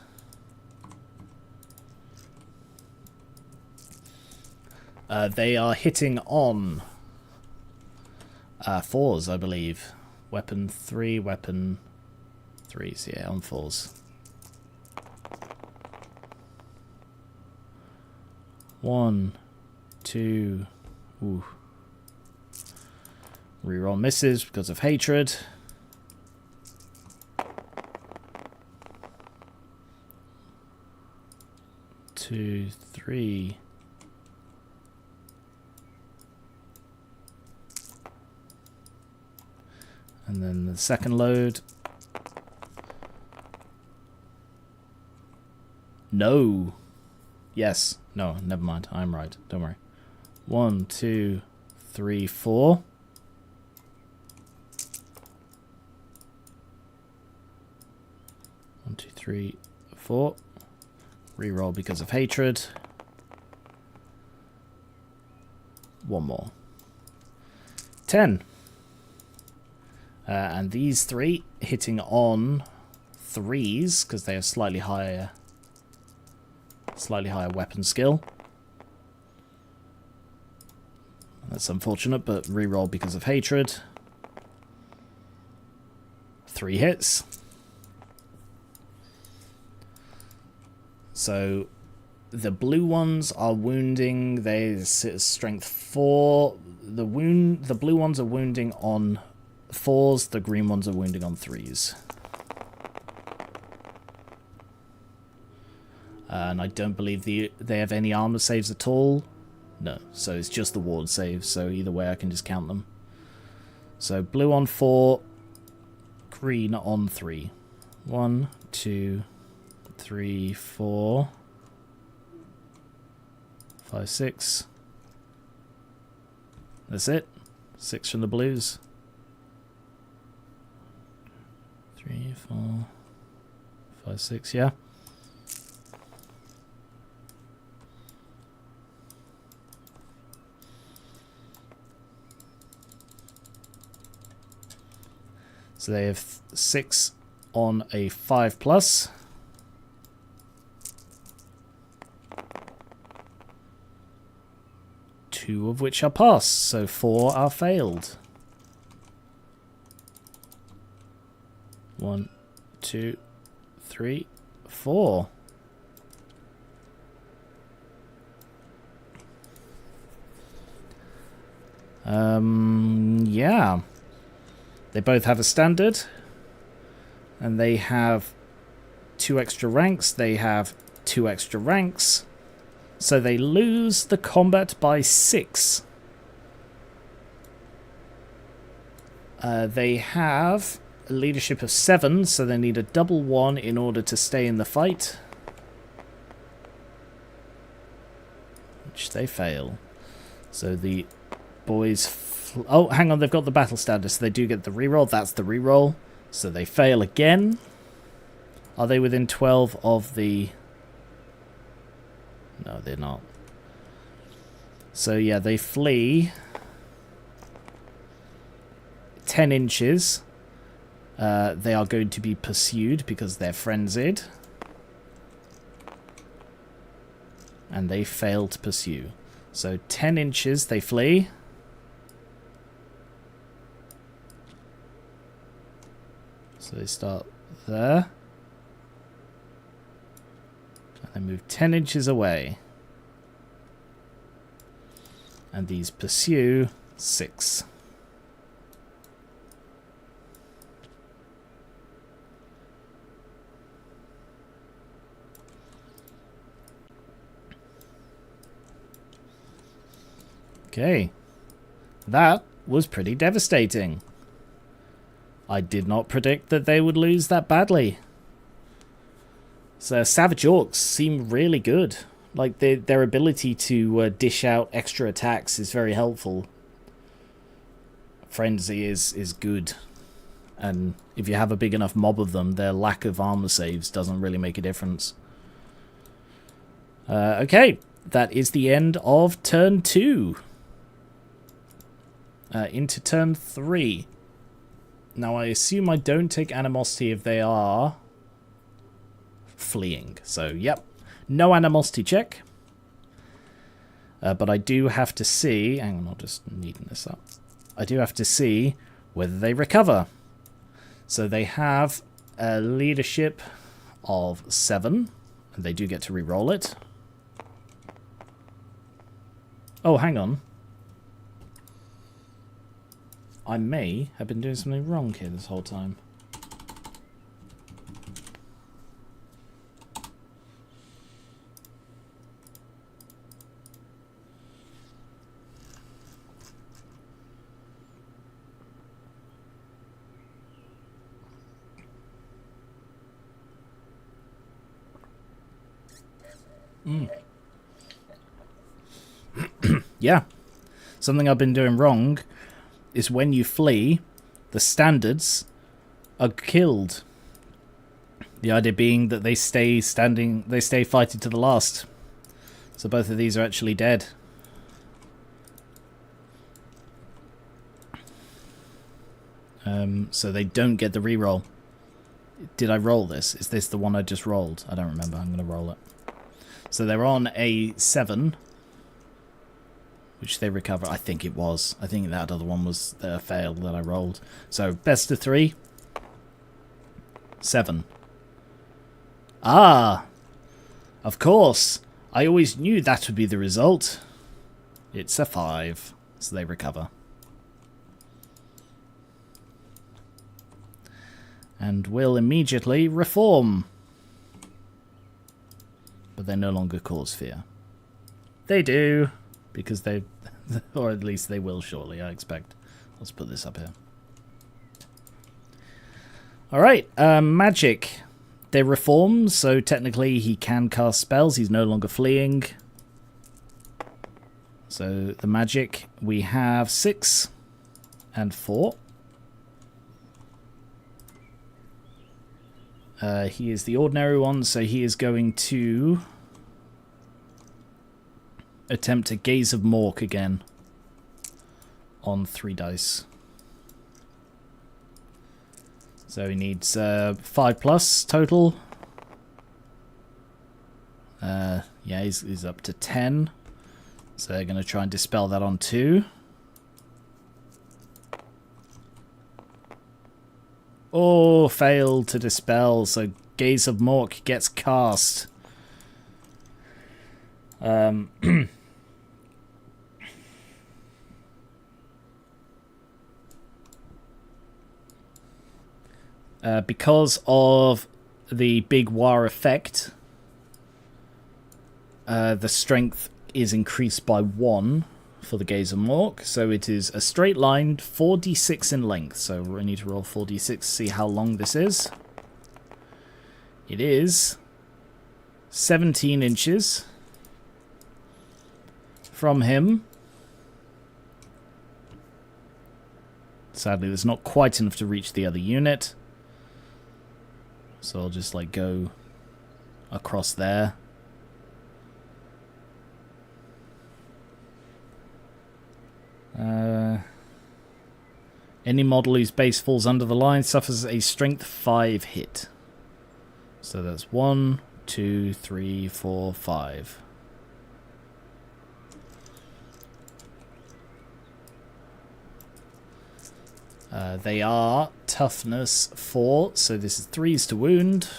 They are hitting on 4s, I believe. Weapon 3, weapon 3s, yeah, on 4s. 1, 2, ooh. Reroll misses because of hatred. 2, 3. And then the second load. No. Yes. No, never mind. I'm right. Don't worry. 1, 2, 3, 4. 1, 2, 3, 4. Reroll because of hatred. 1 more. 10. And these 3 hitting on 3s because they have slightly higher weapon skill. That's unfortunate, but reroll because of hatred. 3 hits. So the blue ones are wounding. They strength 4. The blue ones are wounding on 4s. The green ones are wounding on 3s. And I don't believe they have any armor saves at all. No, so it's just the ward saves. So either way, I can just count them. So blue on 4, green on 3. 1, 2, 3, 4, 5, 6. That's it. 6 from the blues. 3, 4, 5, 6, yeah. So they have 6 on a 5+. Two of which are passed, so 4 are failed. 1, 2, 3, 4. Yeah. They both have a standard. And they have 2 extra ranks. They have 2 extra ranks. So they lose the combat by 6. They have a leadership of 7, so they need a double 1 in order to stay in the fight. Which they fail. So the boys... Oh, hang on, they've got the battle standard, so they do get the reroll. That's the reroll. So they fail again. Are they within 12 of the... No, they're not. So yeah, they flee 10 inches. They are going to be pursued because they're frenzied. And they fail to pursue. So 10 inches they flee. So they start there. And they move 10 inches away. And these pursue 6. Okay, that was pretty devastating. I did not predict that they would lose that badly. So Savage Orcs seem really good. Like their ability to dish out extra attacks is very helpful. Frenzy is good. And if you have a big enough mob of them, their lack of armor saves doesn't really make a difference. Okay, that is the end of turn 2. Into turn 3. Now I assume I don't take animosity if they are fleeing. So, yep. No animosity check. But I do have to see... Hang on, I'll just neaten this up. I do have to see whether they recover. So they have a leadership of 7. And they do get to re-roll it. Oh, hang on. I may have been doing something wrong here this whole time. Yeah. Something I've been doing wrong is when you flee, the standards are killed. The idea being that they stay standing, they stay fighting to the last. So both of these are actually dead. So they don't get the reroll. Did I roll this? Is this the one I just rolled? I don't remember. I'm going to roll it. So they're on a 7. Which they recover. I think it was. I think that other one was the fail that I rolled. So, best of 3. 7. Ah! Of course! I always knew that would be the result. It's a 5. So they recover. And will immediately reform. But they no longer cause fear. They do. Because they, or at least they will shortly, I expect. Let's put this up here. Alright, magic. They reform, so technically he can cast spells. He's no longer fleeing. So the magic, we have 6 and 4. He is the ordinary one, so he is going to attempt a Gaze of Mork again on 3 dice. So he needs 5+ total. Yeah, he's up to 10. So they're going to try and dispel that on 2. Oh, failed to dispel. So Gaze of Mork gets cast. Because of the big war effect, the strength is increased by 1 for the Gaze of Mork, so it is a straight line 4d6 in length. So we need to roll 4d6 to see how long this is. It is 17 inches from him. Sadly, there's not quite enough to reach the other unit. So I'll just like go across there. Any model whose base falls under the line suffers a strength 5 hit. So that's 1, 2, 3, 4, 5. They are toughness 4, so this is 3s to wound.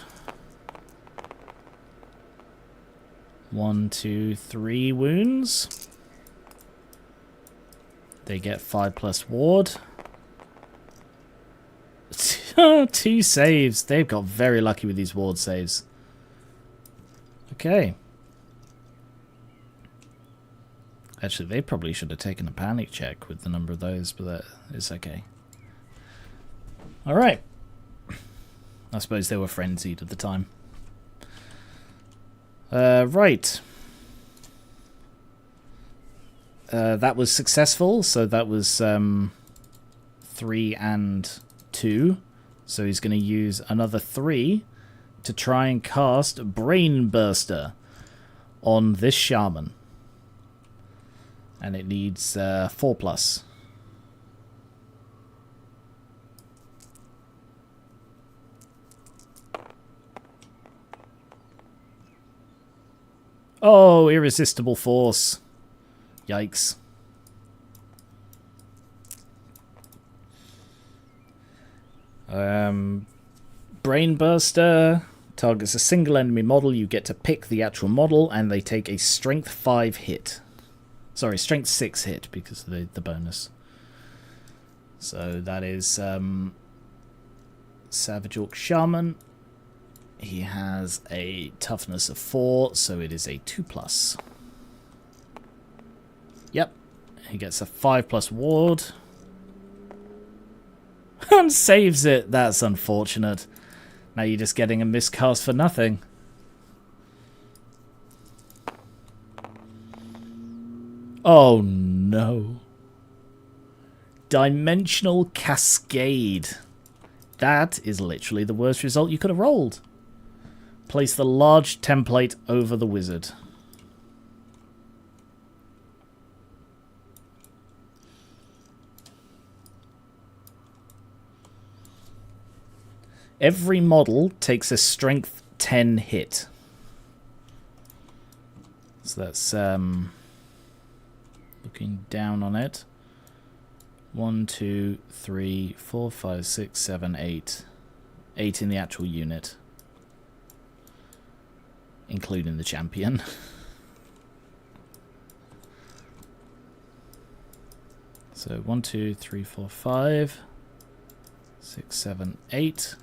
1, 2, 3 wounds. They get 5 plus ward. 2 saves. They've got very lucky with these ward saves. Okay. Actually, they probably should have taken a panic check with the number of those, but that is okay. Alright. I suppose they were frenzied at the time. Right. That was successful, so that was 3 and 2. So he's going to use another 3 to try and cast Brain Burster on this shaman. And it needs 4 plus. Oh, irresistible force. Yikes. Brain Burster targets a single enemy model. You get to pick the actual model, and they take a Strength 5 hit. Sorry, Strength 6 hit because of the bonus. So that is Savage Orc Shaman. He has a toughness of 4, so it is a 2 plus. Yep, he gets a 5 plus ward. And saves it. That's unfortunate. Now you're just getting a miscast for nothing. Oh no. Dimensional Cascade. That is literally the worst result you could have rolled. Place the large template over the wizard. Every model takes a strength 10 hit. So that's looking down on it. 1, 2, 3, 4, 5, 6, 7, 8. 8 in the actual unit. Including the champion. So 1, 2, 3, 4, 5, 6, 7, 8.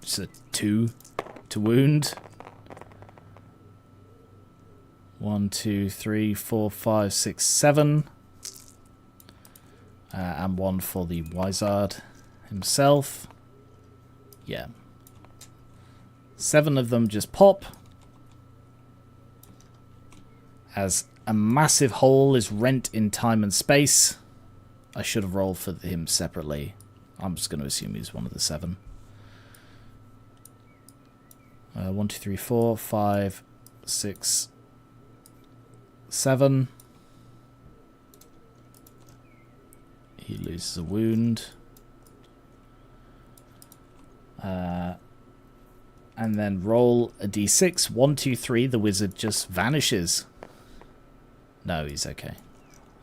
So 2 to wound. 1, 2, 3, 4, 5, 6, 7. And 1 for the Wizard himself. Yeah. 7 of them just pop. As a massive hole is rent in time and space. I should have rolled for him separately. I'm just going to assume he's one of the 7. 1, 2, 3, 4, 5, 6, 7. He loses a wound. And then roll a d6. 1, 2, 3. The wizard just vanishes. No, he's okay.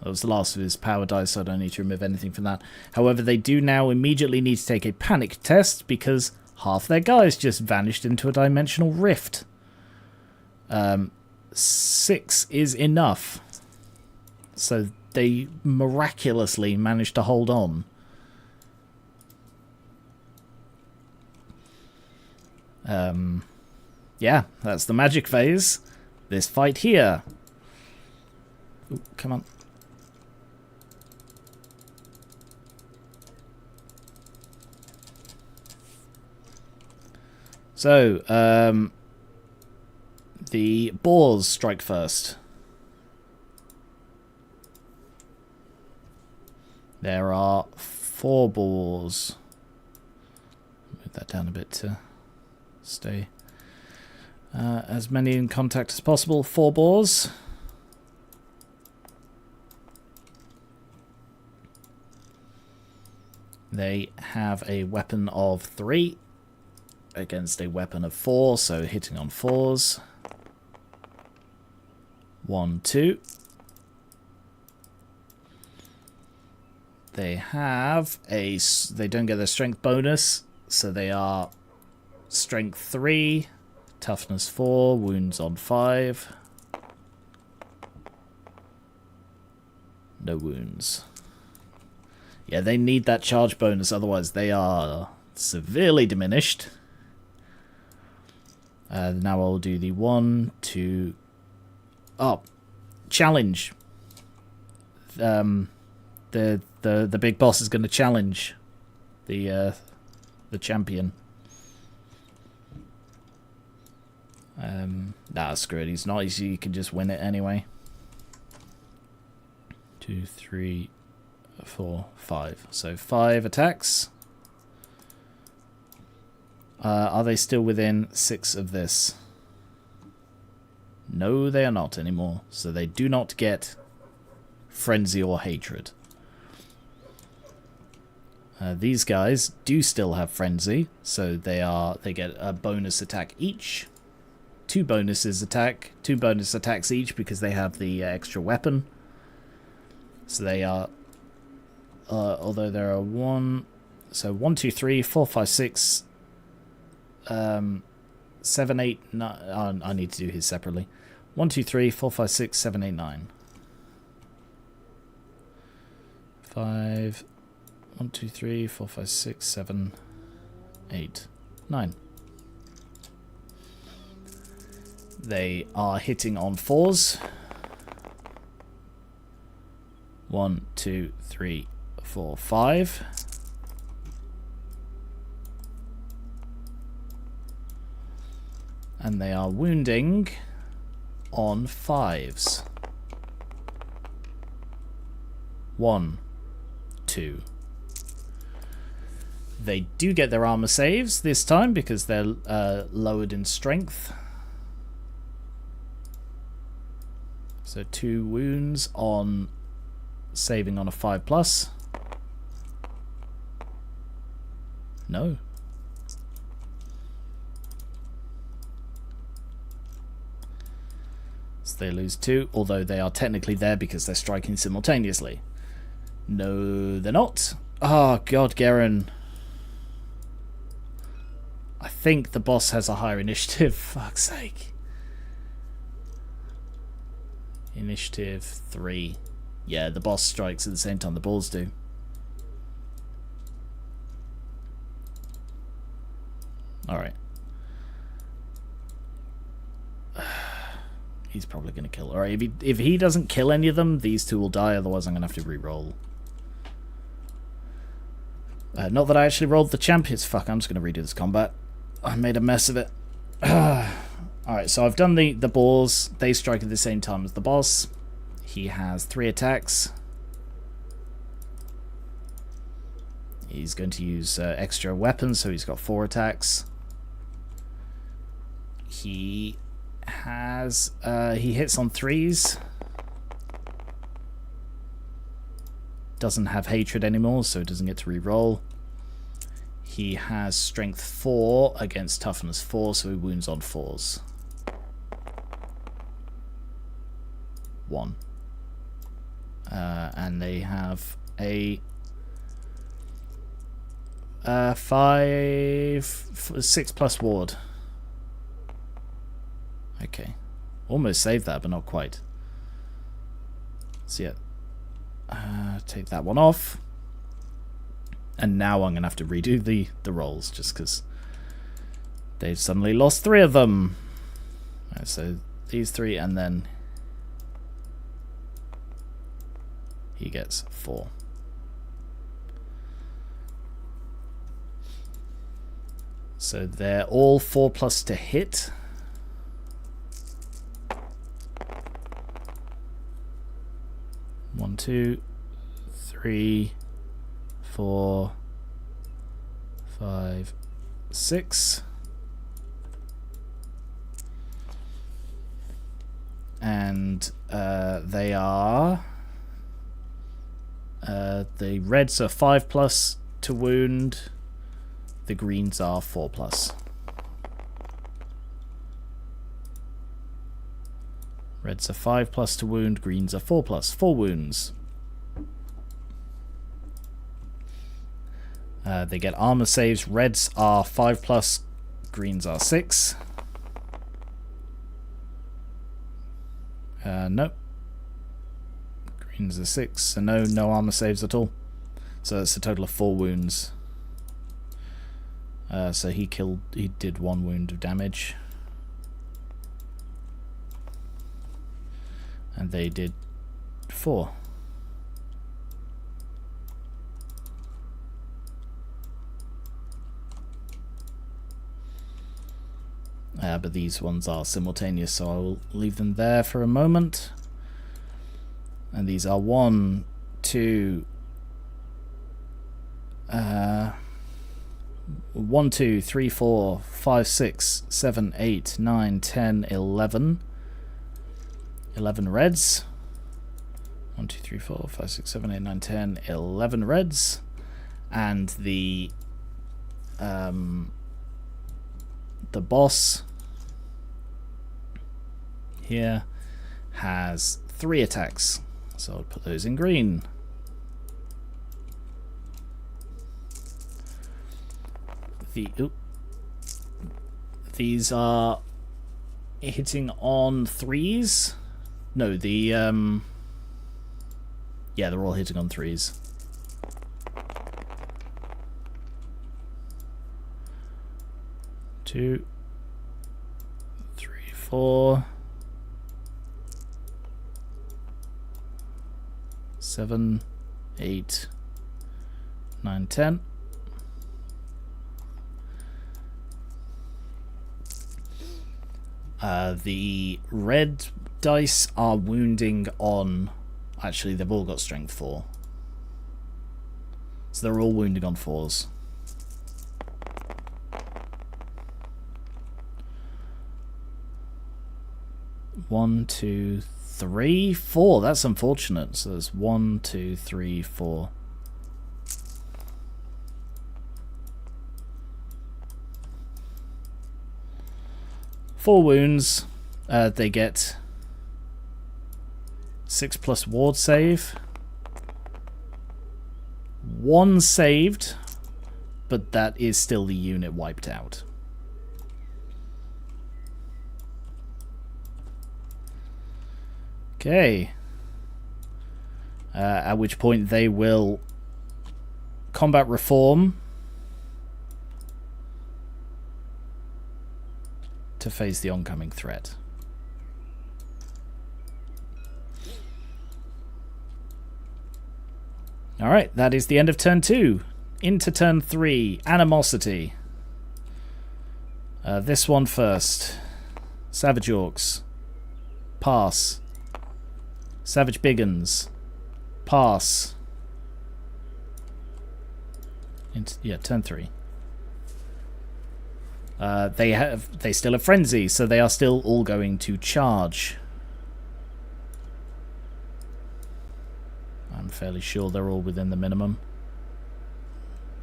That was the last of his power dice, so I don't need to remove anything from that. However, they do now immediately need to take a panic test because half their guys just vanished into a dimensional rift. 6 is enough. So they miraculously managed to hold on. Yeah, that's the magic phase. This fight here. Ooh, come on. So, the boars strike first. There are 4 boars. Move that down a bit to stay as many in contact as possible. 4 boars. They have a weapon of 3 against a weapon of 4, so hitting on 4s. 1, 2. They have a... They don't get their strength bonus, so they are strength 3, toughness 4, wounds on 5. No wounds. Yeah, they need that charge bonus, otherwise they are severely diminished. Now I'll do the 1, 2... Oh, challenge. The big boss is going to challenge the champion. Nah, screw it. He's not easy. You can just win it anyway. 2, 3, 4, 5. So 5 attacks. Are they still within 6 of this? No, they are not anymore. So they do not get frenzy or hatred. These guys do still have frenzy, so they get a bonus attack each. 2 bonus attacks each because they have the extra weapon. So they are, although there are 1, 2, 3, 4, 5, 6, 7, 8, 9. I need to do his separately. 1, 2, 3, 4, 5, 6, 7, 8, 9. 5. 1, 2, 3, 4, 5, 6, 7, 8, 9. They are hitting on 4s. 1, 2, 3, 4, 5. And they are wounding on 5s. 1, 2. They do get their armor saves this time because they're lowered in strength. So 2 wounds on saving on a 5+. No. So they lose 2, although they are technically there because they're striking simultaneously. No, they're not. Oh, God, Garen. I think the boss has a higher initiative. Fuck's sake. Initiative 3. Yeah, the boss strikes at the same time the balls do. Alright. He's probably going to kill. Alright, if he doesn't kill any of them, these 2 will die, otherwise I'm going to have to re-roll. Not that I actually rolled the champions. Fuck, I'm just going to redo this combat. I made a mess of it. Alright, so I've done the balls. They strike at the same time as the boss. He has 3 attacks. He's going to use extra weapons, so he's got 4 attacks. He has... he hits on 3s. Doesn't have hatred anymore, so he doesn't get to re-roll. He has strength 4 against toughness 4, so he wounds on 4s. 1. And they have a 6+ ward. Okay. Almost saved that, but not quite. So yeah. Take that one off. And now I'm going to have to redo the rolls, just because they've suddenly lost 3 of them. Right, so these 3, and then he gets 4. So they're all 4+ to hit. One, 2, 3, 4, 5, 6. And they are... the reds are 5+, to wound. The greens are 4+. Reds are 5+ to wound, greens are 4+. 4 wounds. They get armor saves. Reds are 5+, greens are 6. Nope. Greens are 6, so no armor saves at all. So that's a total of 4 wounds. So he did 1 wound of damage. And they did 4. But these ones are simultaneous, so I will leave them there for a moment. And these are 1, 2, 1, 2, 3, 4, 5, 6, 7, 8, 9, 10, 11. 11 reds. 1, 2, 3, 4, 5, 6, 7, 8, 9, 10, 11 reds. And the boss here has 3 attacks. So I'll put those in green. These are hitting on 3s. No, yeah, they're all hitting on 3s. Two, 3, 4, 7, 8, 9, 10. The red dice are wounding on... Actually, they've all got strength 4. So they're all wounding on 4s. One, 2, 3, 4. That's unfortunate. So there's 1, 2, 3, 4. Four wounds. They get 6+ ward save. 1 saved, but that is still the unit wiped out. Okay. At which point they will combat reform to face the oncoming threat. Alright, that is the end of turn 2. Into turn 3, Animosity. This one first. Savage Orcs. Pass. Savage Biggins. Pass. Yeah, turn 3. They still have Frenzy, so they are still all going to charge. I'm fairly sure they're all within the minimum.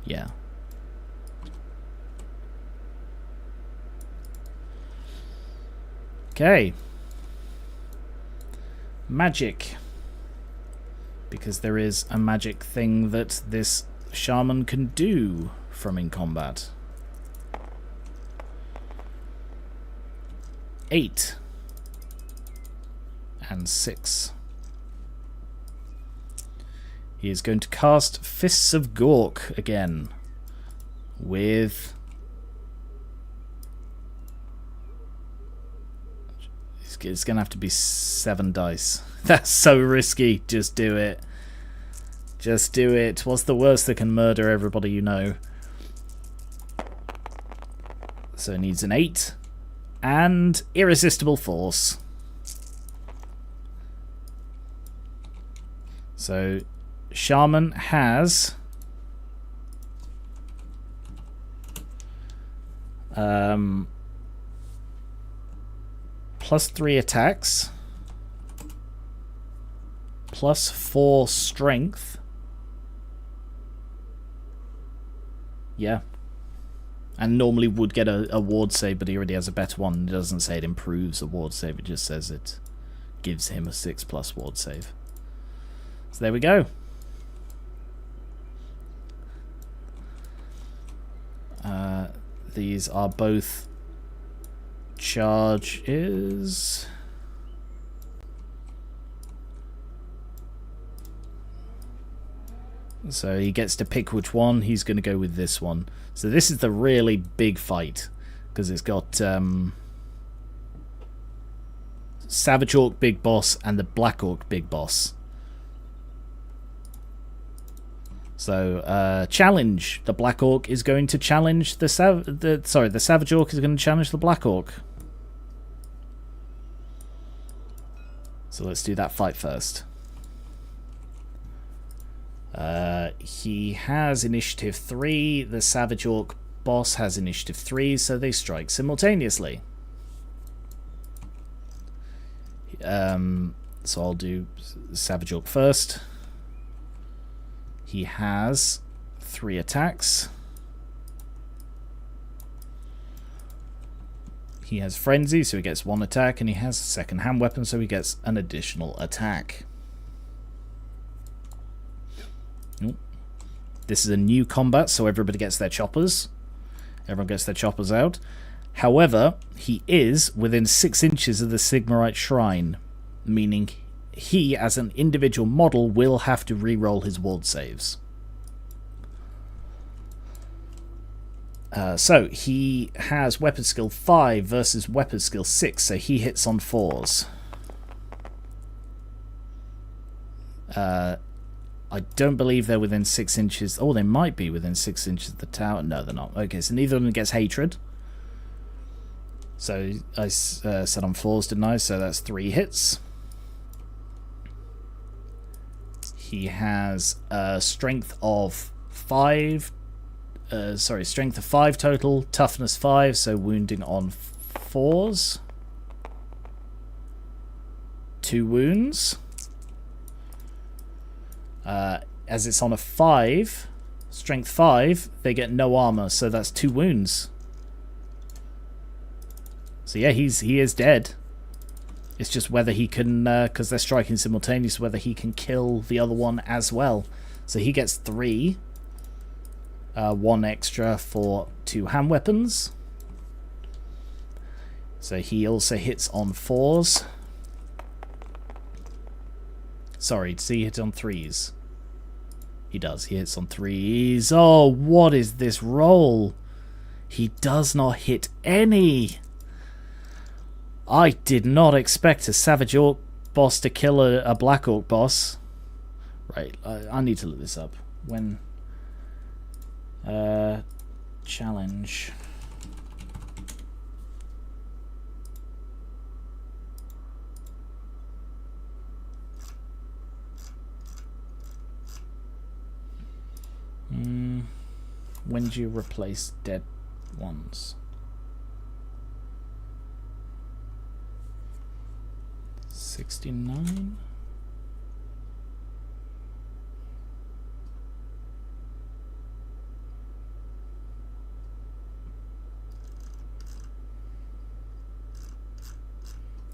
Yeah. Okay. Magic. Because there is a magic thing that this shaman can do from in combat. 8 and 6. He is going to cast Fists of Gork again with... It's going to have to be 7 dice. That's so risky. Just do it. Just do it. What's the worst that can murder everybody you know? So it needs an 8 and Irresistible Force. So Shaman has +3 attacks, +4 strength, Yeah. And normally would get a ward save, but he already has a better one. It doesn't say it improves a ward save, it just says it gives him a 6+ ward save. So there we go. These are both charges. So he gets to pick which one. He's going to go with this one. So this is the really big fight, because it's got Savage Orc Big Boss and the Black Orc Big Boss. So challenge. The Black Orc is going to challenge the Savage Orc is going to challenge the Black Orc. So let's do that fight first. He has initiative 3. The Savage Orc boss has initiative 3, so they strike simultaneously. So I'll do Savage Orc first. He has 3 attacks. He has Frenzy, so he gets 1 attack, and he has a second hand weapon, so he gets an additional attack. This is a new combat, so everybody gets their choppers. Everyone gets their choppers out. However, he is within 6 inches of the Sigmarite Shrine, meaning he, as an individual model, will have to re-roll his ward saves. So, he has Weapon Skill 5 versus Weapon Skill 6, so he hits on 4s. I don't believe they're within 6 inches. Oh, they might be within 6 inches of the tower. No, they're not. Okay, so neither of them gets Hatred. So I said on 4s, didn't I? So that's 3 hits. He has strength of 5. Strength of 5 total. Toughness 5, so wounding on 4s. 2 wounds. As it's on a 5, strength 5, they get no armor, so that's 2 wounds. So yeah, he is dead. It's just whether he can, because they're striking simultaneously, whether he can kill the other one as well. So he gets 3, 1 extra for 2 hand weapons. So he also hits on 4s. Sorry, does he hit on 3s? He does. He hits on 3s. Oh, what is this roll? He does not hit any. I did not expect a Savage Orc boss to kill a Black Orc boss. Right, I need to look this up. When... challenge... When do you replace dead ones? 69?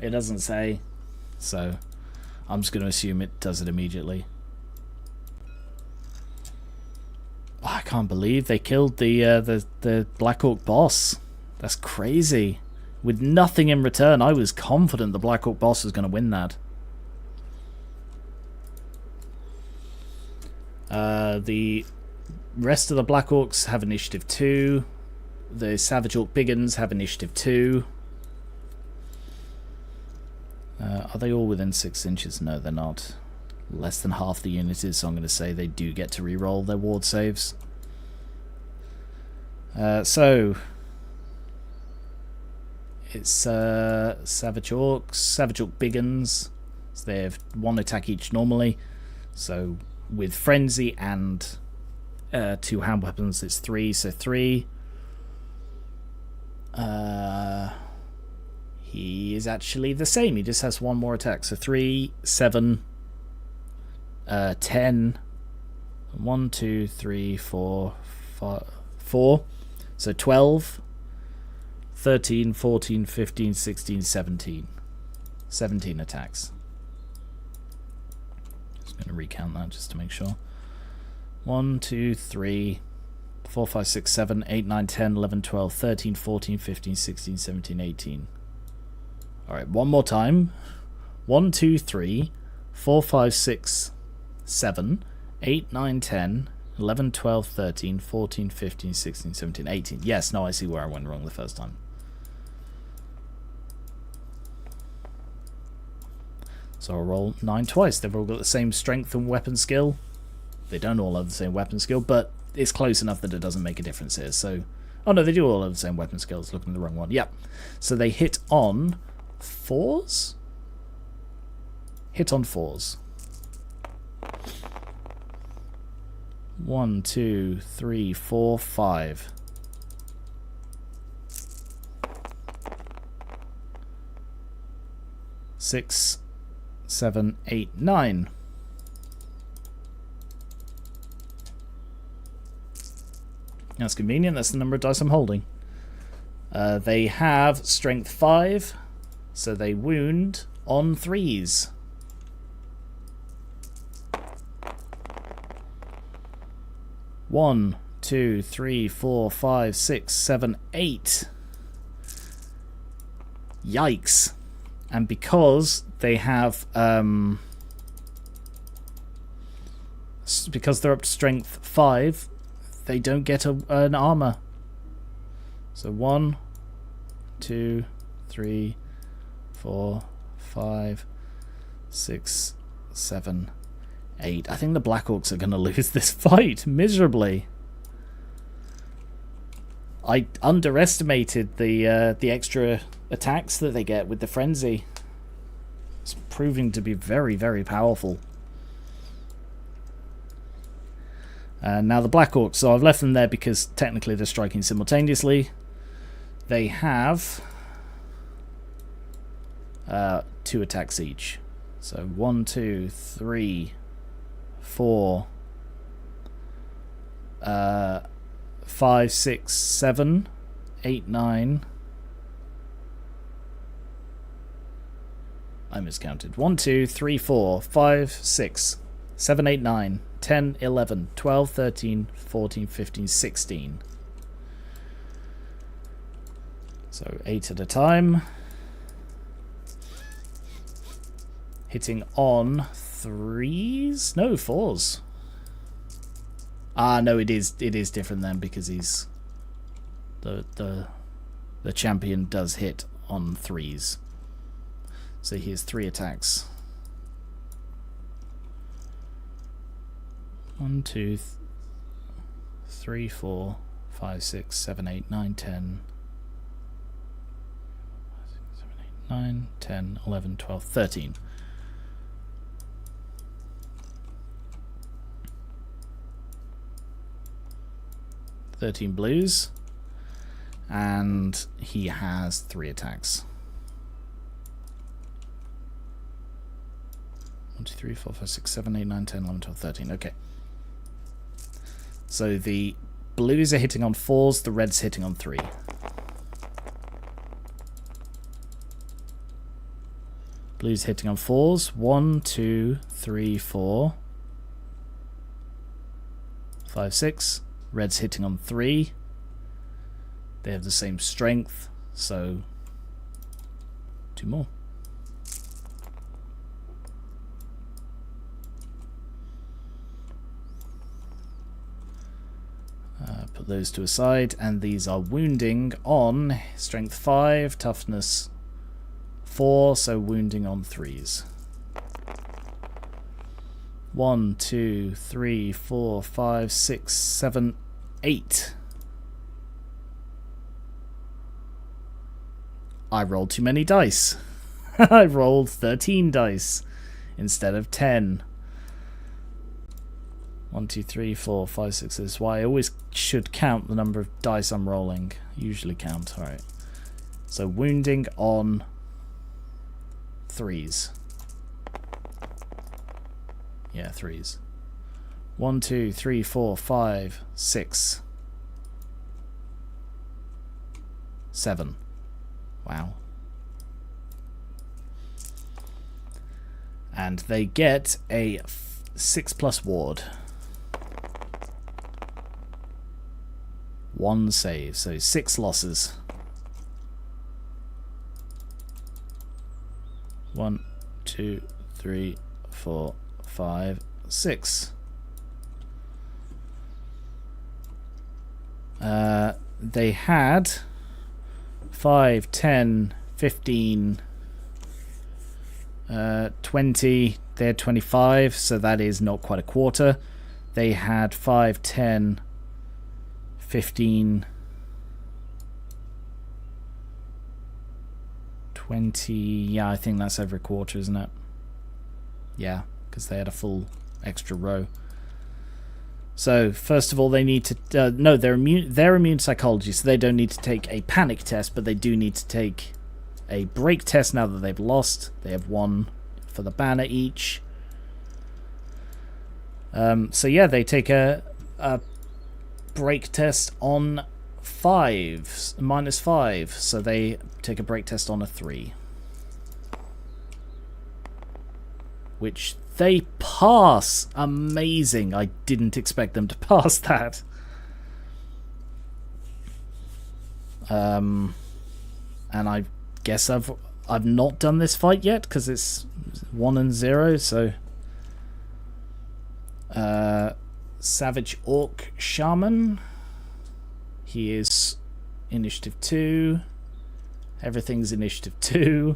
It doesn't say, so I'm just going to assume it does it immediately. I can't believe they killed the Black Orc boss. That's crazy. With nothing in return, I was confident the Black Orc boss was going to win that. The rest of the Black Orcs have initiative 2. The Savage Orc Biggins have initiative 2. Are they all within 6 inches? No, they're not. Less than half the unit is, so I'm going to say they do get to re-roll their ward saves. So it's Savage Orcs, Savage Orc Biggins. So they have 1 attack each normally. So with Frenzy and 2 hand weapons, it's 3. So 3. He is actually the same. He just has 1 more attack. So 3, 7, 10. 1, 2, 3, 4, 4. So 12, 13, 14, 15, 16, 17. 17 attacks. Just going to recount that just to make sure. 1, 2, 3, 4, 5, 6, 7, 8, 9, 10, 11, 12, 13, 14, 15, 16, 17, 18. Alright, one more time. 1, 2, 3, 4, 5, 6, 7, 8, 9, 10, 11, 12, 13, 14, 15, 16, 17, 18. Yes, no, I see where I went wrong the first time. So I'll roll 9 twice. They've all got the same strength and weapon skill. They don't all have the same weapon skill, but it's close enough that it doesn't make a difference here. So, oh no, they do all have the same weapon skills. Looking at the wrong one. Yep. So they hit on 4s? Hit on 4s. 1, 2, 3, 4, 5. 6, 7, 8, 9. That's convenient. That's the number of dice I'm holding. They have strength 5, so they wound on 3s. One, 2, 3, 4, 5, 6, 7, 8. Yikes. And because they have because they're up to strength 5, they don't get an armor. So 1, 2, 3, 4, 5, 6, 7, 8. I think the Black Orcs are going to lose this fight miserably. I underestimated the extra attacks that they get with the frenzy. It's proving to be very, very powerful. Now the Black Orcs, so I've left them there because technically they're striking simultaneously. They have 2 attacks each. So 1, 2, 3, 4, 5, 6, 7, 8, 9. I miscounted. 1, 2, 3, 4, 5, 6, 7, 8, 9, 10, 11, 12, 13, 14, 15, 16. So 8 at a time. Hitting on 3s? No, 4s. Ah, no, it is different then because he's the champion does hit on 3s. So he has 3 attacks. 1, 2, 3, 4, 5, 6, 7, 8, 9, 10, 9, 10, 11, 12, 13. Blues, and he has 3 attacks. 1, 2, 3, 4, 5, 6, 7, 8, 9, 10, 11, 12, 13. Okay. So the blues are hitting on 4s, the reds hitting on 3. Blues hitting on 4s. 1, 2, 3, 4, 5, 6. Reds hitting on 3. They have the same strength, so 2 more. Put those to a side, and these are wounding on strength 5, toughness 4, so wounding on 3s. 1, 2, 3, 4, 5, 6, 7, 8. I rolled too many dice. I rolled 13 dice instead of 10. 1, 2, 3, 4, 5, 6. This is why I always should count the number of dice I'm rolling. Usually count. Alright. So wounding on 3s. Yeah, 3s. 1, 2, 3, 4, 5, 6. 7. Wow. And they get a 6+ ward. 1 save, so 6 losses. 1, 2, 3, 4, 5, 6. They had 5, 10, 15, 20. They're 25, so that is not quite a quarter. They had 5, 10, 15, 20. Yeah, I think that's over a quarter, isn't it? Yeah, because they had a full extra row. So first of all, they need to no, they're immune psychology, so they don't need to take a panic test, but they do need to take a break test now that they've lost. They have 1 for the banner each. So yeah, they take a break test on 5, -5, so they take a break test on a 3, which they pass. Amazing. I didn't expect them to pass that. And I guess I've not done this fight yet because it's 1 and 0. So Savage Orc Shaman. He is initiative 2. Everything's initiative 2.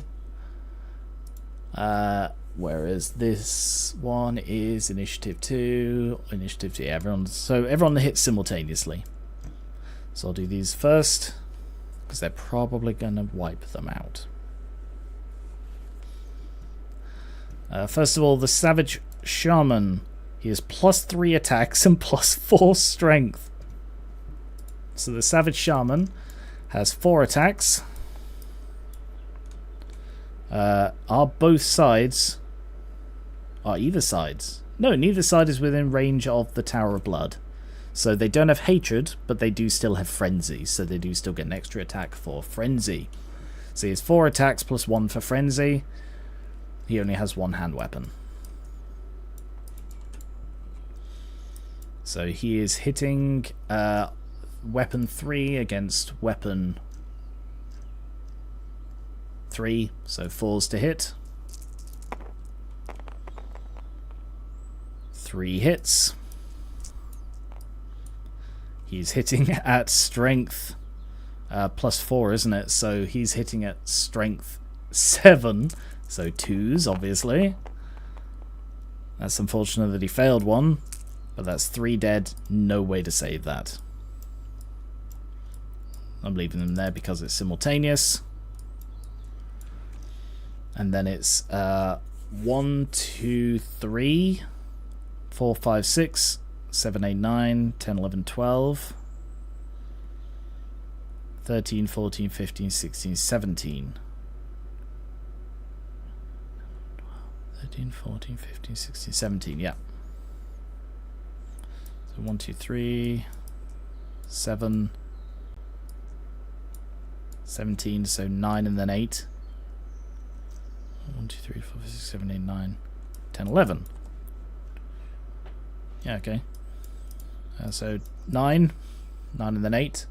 Whereas this one is initiative 2, initiative 2. Everyone hits simultaneously. So I'll do these first because they're probably going to wipe them out. First of all, the Savage Shaman. He has +3 attacks and +4 strength. So the Savage Shaman has 4 attacks. Are both sides... Are either sides? No, neither side is within range of the Tower of Blood. So they don't have Hatred, but they do still have Frenzy. So they do still get an extra attack for Frenzy. So he has 4 attacks plus 1 for Frenzy. He only has 1 hand weapon. So he is hitting weapon 3 against weapon 3. So 4s to hit. 3 hits. He's hitting at strength +4, isn't it? So he's hitting at strength 7. So 2s, obviously. That's unfortunate that he failed one. But that's 3 dead. No way to save that. I'm leaving them there because it's simultaneous. And then it's 1, 2, 3, 4, 5, 6, 7, 8, 9, 10, 11, 12, 13, 14, 15, 16, 17. 13, 14, 15, 16, 17, yeah. So 1, 2, 3, 7, 17, so 9 and then 8. 1, 2, 3, 4, 5, 6, 7, 8, 9, 10, 11. Yeah, okay. So 9 and then 8.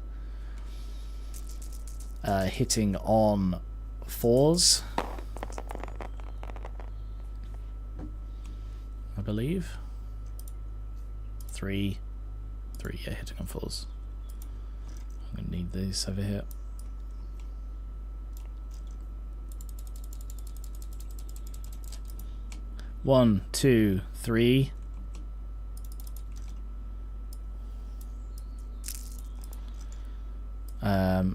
Hitting on 4s, I believe. 3, yeah, hitting on 4s. I'm going to need these over here. One, 2, 3.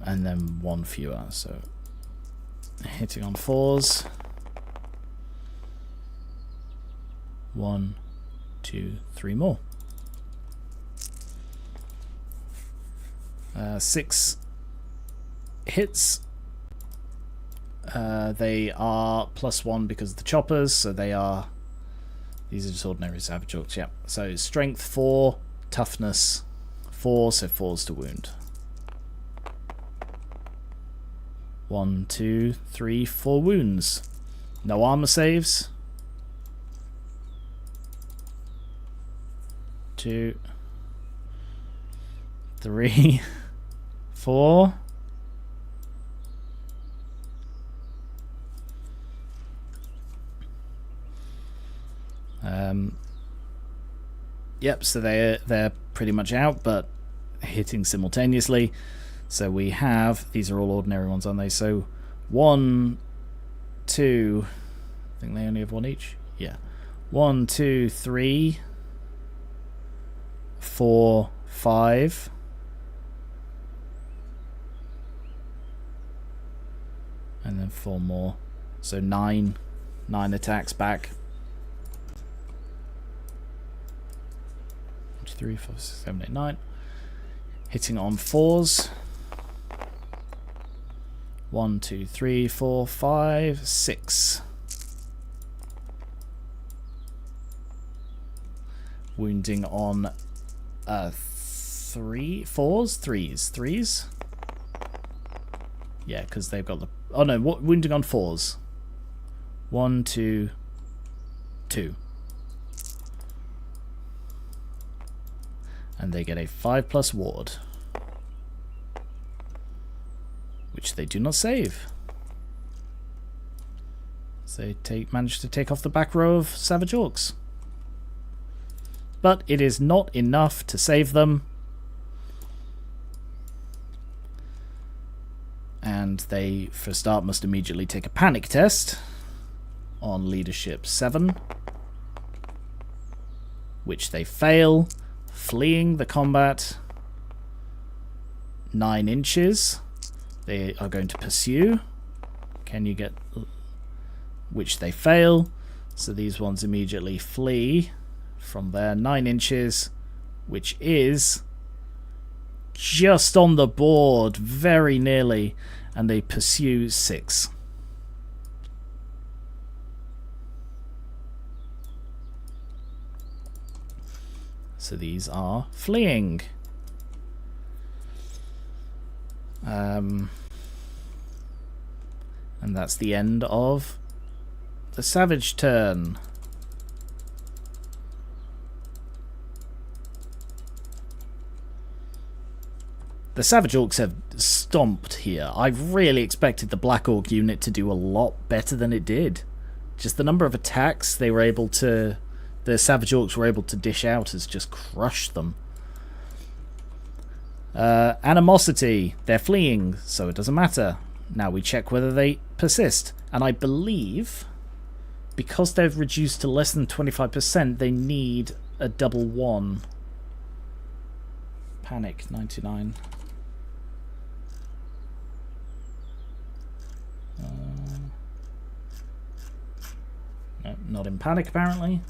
And then 1 fewer, so hitting on 4s. 1, 2, 3 more. 6 hits. They are +1 because of the choppers, so they are... These are just ordinary Savage Orcs, yeah. So strength 4, toughness 4, so 4s to wound. 1, 2, 3, 4 wounds. No armor saves. 2, 3, 4. Yep, so they're pretty much out, but hitting simultaneously. So we have, these are all ordinary ones, aren't they? So 1, 2, I think they only have one each. Yeah. 1, 2, 3, 4, 5. And then 4 more. So 9 attacks back. 3, 4, 6, 7, 8, 9. Hitting on 4s. 1, 2, 3, 4, 5, 6. Wounding on 3s. Yeah, because they've got the... Oh no, wounding on 4s. 1, 2, 2. And they get a 5+ ward, which they do not save. So they manage to take off the back row of Savage Orcs. But it is not enough to save them. And they, for a start, must immediately take a panic test on Leadership 7, which they fail. Fleeing the combat 9 inches. They are going to pursue. Can you get... Which they fail. So these ones immediately flee from their 9 inches, which is just on the board, very nearly, and they pursue 6. So these are fleeing. And that's the end of the Savage turn. The Savage Orcs have stomped here. I really expected the Black Orc unit to do a lot better than it did. Just the number of attacks they were able to... The Savage Orcs were able to dish out has just crushed them. Animosity. They're fleeing, so it doesn't matter. Now we check whether they persist. And I believe, because they've reduced to less than 25%, they need a double 1. Panic, 99. No, not in panic, apparently.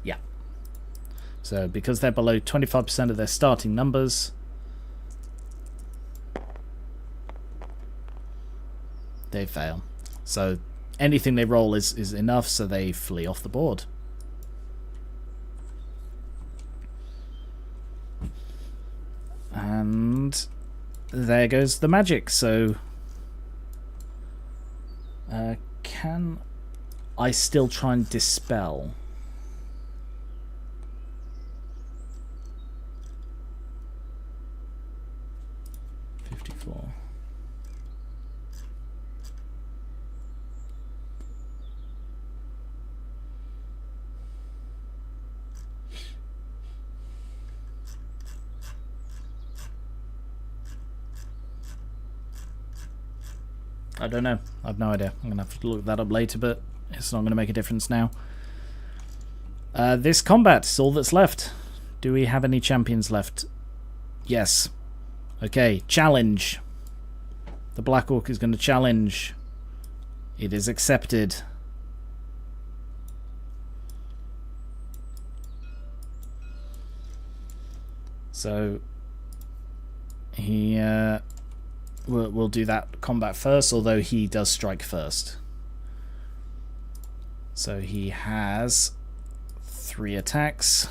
Yeah. So because they're below 25% of their starting numbers, they fail. So anything they roll is enough, so they flee off the board. And there goes the magic. So can I still try and dispel? I don't know. I've no idea. I'm going to have to look that up later, but it's not going to make a difference now. This combat is all that's left. Do we have any champions left? Yes. Okay, challenge. The Black Orc is going to challenge. It is accepted. So he we'll do that combat first, although he does strike first. So he has 3 attacks.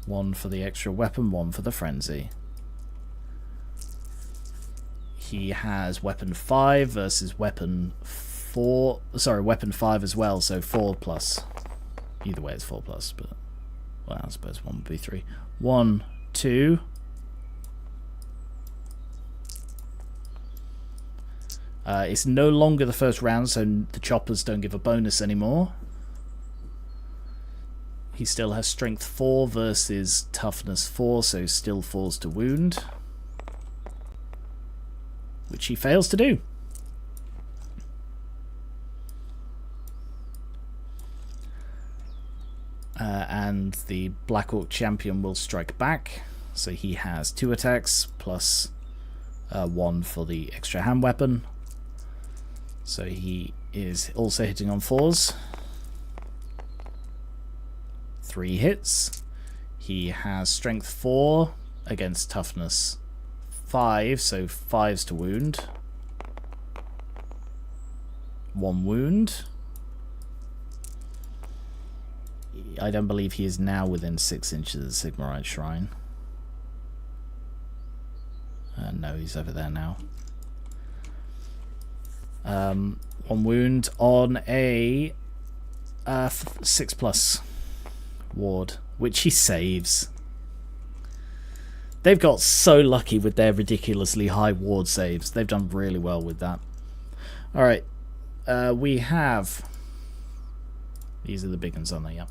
1 for the extra weapon, 1 for the frenzy. He has weapon 5 versus weapon 4. Sorry, weapon 5 as well, so 4 plus. Either way, it's 4 plus, but well, I suppose 1 would be 3. 1, 2. It's no longer the first round, so the choppers don't give a bonus anymore. He still has strength 4 versus toughness 4, so still falls to wound, which he fails to do. And the Black Orc champion will strike back, so he has 2 attacks plus 1 for the extra hand weapon. So he is also hitting on 4s. 3 hits. He has strength 4 against toughness 5, so 5s to wound. 1 wound. I don't believe he is now within 6 inches of the Sigmarite Shrine. No, he's over there now. 1 wound on a 6 plus ward, which he saves. They've got so lucky with their ridiculously high ward saves. They've done really well with that. Alright, we have... These are the big ones, aren't they? Yep.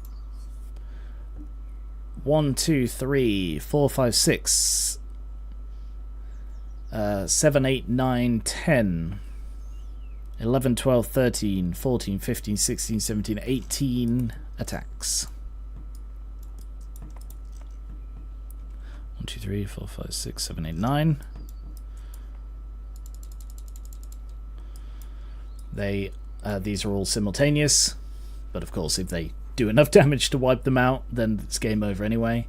1, 2, 3, 4, 5, 6, 7, 8, 9, 10, 11, 12, 13, 14, 15, 16, 17, 18 attacks. 1, 2, 3, 4, 5, 6, 7, 8, 9. These are all simultaneous, but of course if they do enough damage to wipe them out, then it's game over anyway.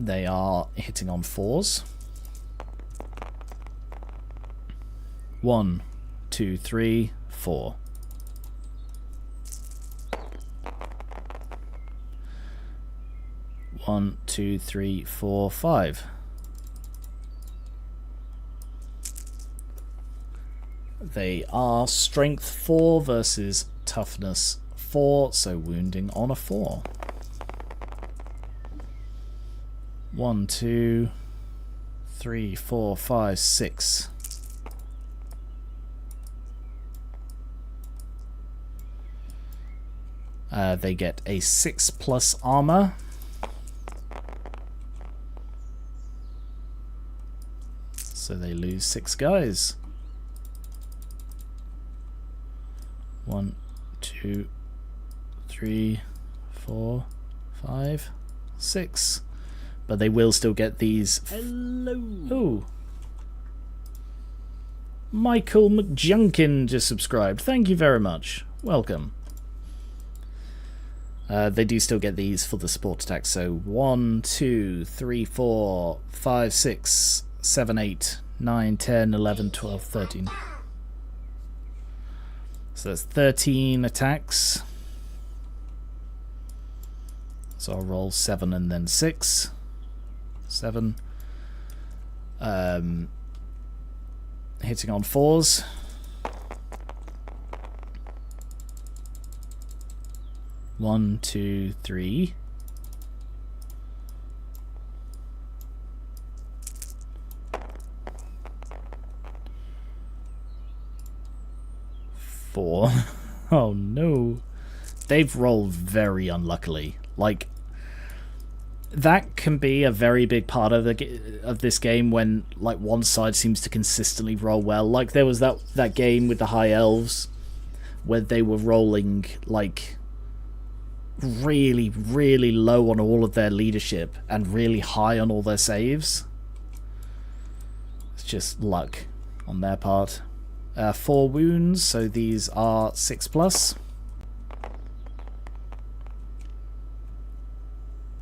They are hitting on 4s. 1, 2, 3, 4. One, 2, 3, 4, 5. They are strength 4 versus toughness 4, so wounding on a 4. 1, 2, 3, 4, 5, 6. They get a 6 plus armor. So they lose 6 guys. 1, 2, 3, 4, 5, 6. But they will still get these. Hello. Oh. Michael McJunkin just subscribed. Thank you very much. Welcome. They do still get these for the support attack. So 1, 2, 3, 4, 5, 6, 7, 8, 9, 10, 11, 12, 13. So that's 13 attacks. So I'll roll 7 and then 6. 7. Hitting on 4s. One, 2, 3. Four. Oh no. They've rolled very unluckily. Like, that can be a very big part of this game when like one side seems to consistently roll well. Like there was that game with the High Elves where they were rolling like really, really low on all of their leadership and really high on all their saves. It's just luck on their part. 4 wounds, so these are 6 plus.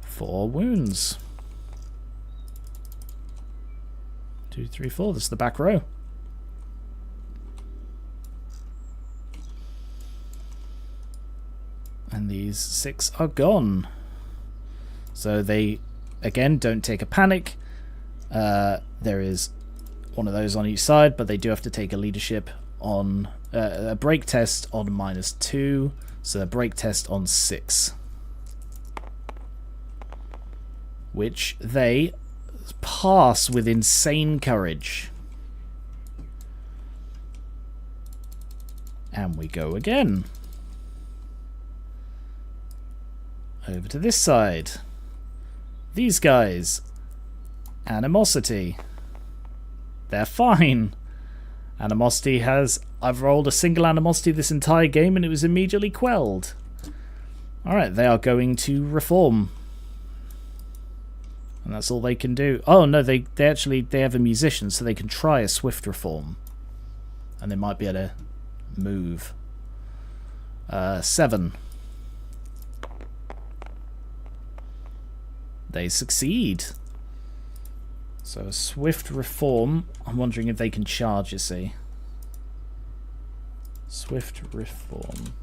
4 wounds. 2, 3, 4. This is the back row. And these 6 are gone. So they, again, don't take a panic. There is one of those on each side, but they do have to take a leadership on a break test on -2. So a break test on 6. Which they pass with insane courage. And we go again. Over to this side. These guys. Animosity. They're fine. Animosity has... I've rolled a single animosity this entire game and it was immediately quelled. Alright, they are going to reform. And that's all they can do. Oh no, they have a musician, so they can try a swift reform. And they might be able to move. 7. They succeed. So a swift reform. I'm wondering if they can charge, you see. Swift reform.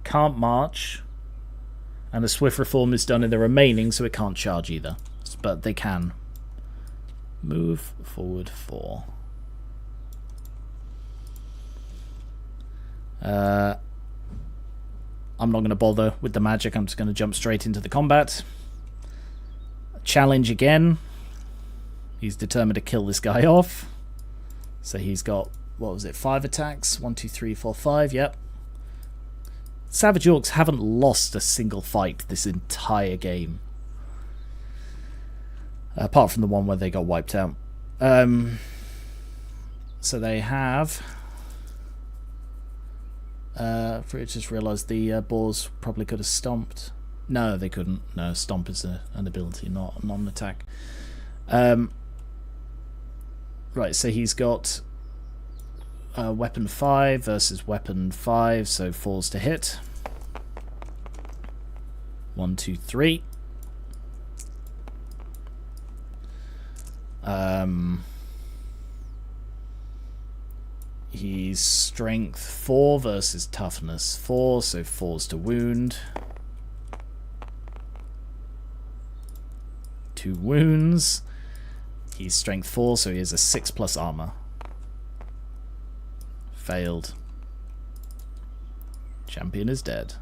Can't march. And the swift reform is done in the remaining, so it can't charge either. But they can. Move forward 4. I'm not going to bother with the magic. I'm just going to jump straight into the combat. Challenge again. He's determined to kill this guy off. So he's got, what was it, 5 attacks? 1, 2, 3, 4, 5. Yep. Savage Orcs haven't lost a single fight this entire game. Apart from the one where they got wiped out. So they have... I just realised the boars probably could have stomped. No, they couldn't. No, stomp is an ability, not an attack. Right, so he's got weapon 5 versus weapon 5, so 4s to hit. 1, 2, 3. He's strength 4 versus toughness 4, so 4s to wound. 2 wounds. He's strength 4, so he has a 6+ armor. Failed. Champion is dead.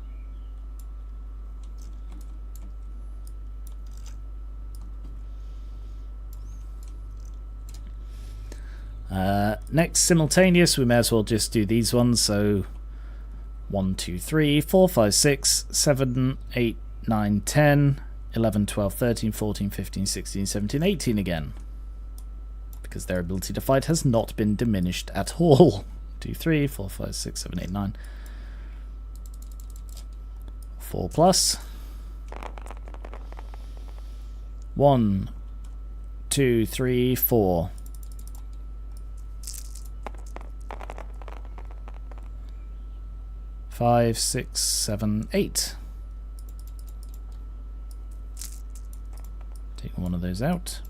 Next, simultaneous, we may as well just do these ones. So 1, 2, 3, 4, 5, 6, 7, 8, 9, 10, 11, 12, 13, 14, 15, 16, 17, 18 again. Because their ability to fight has not been diminished at all. 2, 3, 4, 5, 6, 7, 8, 9. 4 plus. 1, 2, 3, 4. 5, 6, 7, 8. Take one of those out.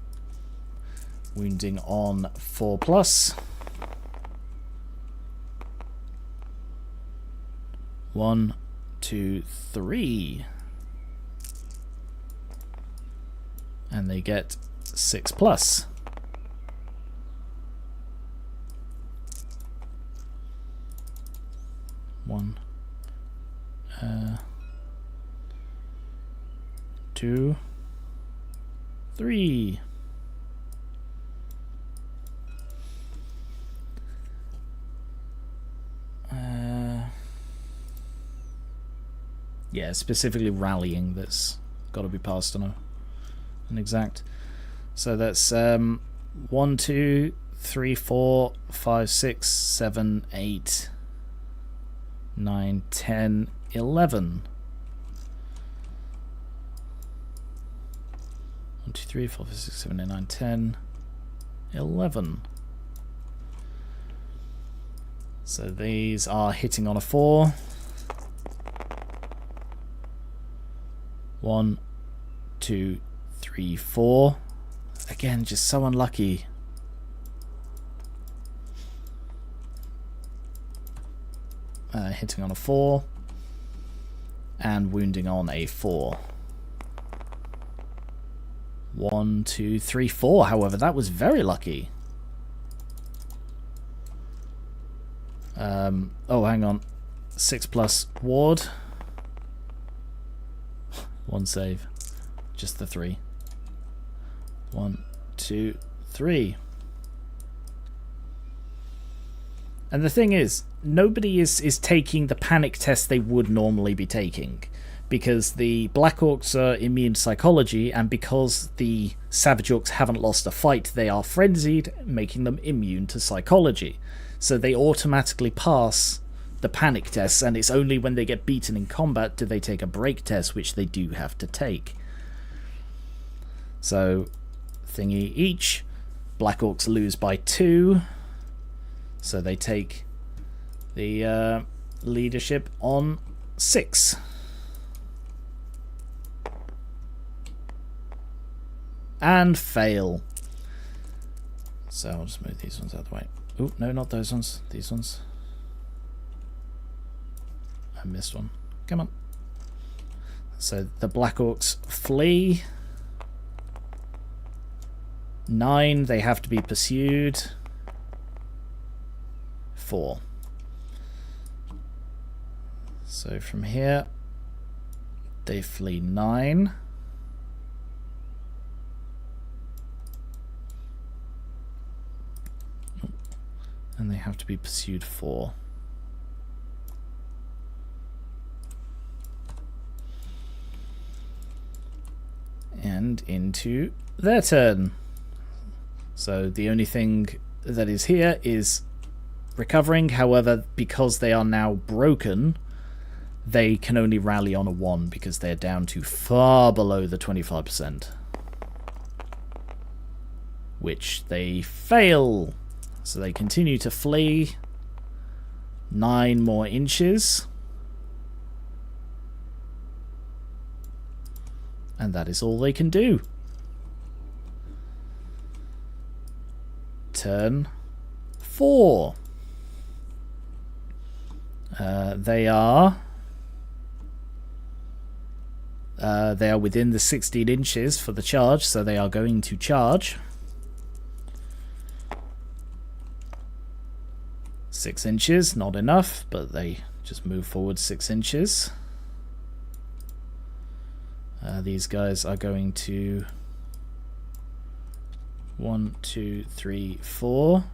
Wounding on 4 plus. 1, 2, 3. And they get 6 plus. 1, 2, 3. Yeah, specifically rallying that's got to be passed on an exact. So that's 1, 2, 3, 4, 5, 6, 7, 8, 9, 10, 11. 1, 2, 3, 4, 5, 6, 7, 8, 9, 10, 11. So these are hitting on a 4. 1, 2, 3, 4. Again, just so unlucky. hitting on a 4. And wounding on a 4. 1, 2, 3, 4. However, that was very lucky. Oh, hang on. 6+ ward. 1 save. Just the 3. 1, 2, 3. And the thing is, nobody is taking the panic test they would normally be taking, because the Black Orcs are immune to psychology, and because the Savage Orcs haven't lost a fight, they are frenzied, making them immune to psychology. So they automatically pass the panic tests, and it's only when they get beaten in combat do they take a break test, which they do have to take. So, thingy each. Black Orcs lose by 2. So they take the leadership on 6. And fail. So I'll just move these ones out of the way. Oh, no, not those ones. These ones. I missed one. Come on. So the Black Orcs flee. 9, they have to be pursued. 4. So from here, they flee 9. And they have to be pursued 4. And into their turn. So the only thing that is here is recovering. However, because they are now broken, they can only rally on a 1 because they're down to far below the 25%. Which they fail. So they continue to flee. 9 more inches. And that is all they can do. Turn 4. They are within the 16 inches for the charge, so they are going to charge. 6 inches, not enough, but they just move forward 6 inches. These guys are going to 1, 2, 3, 4,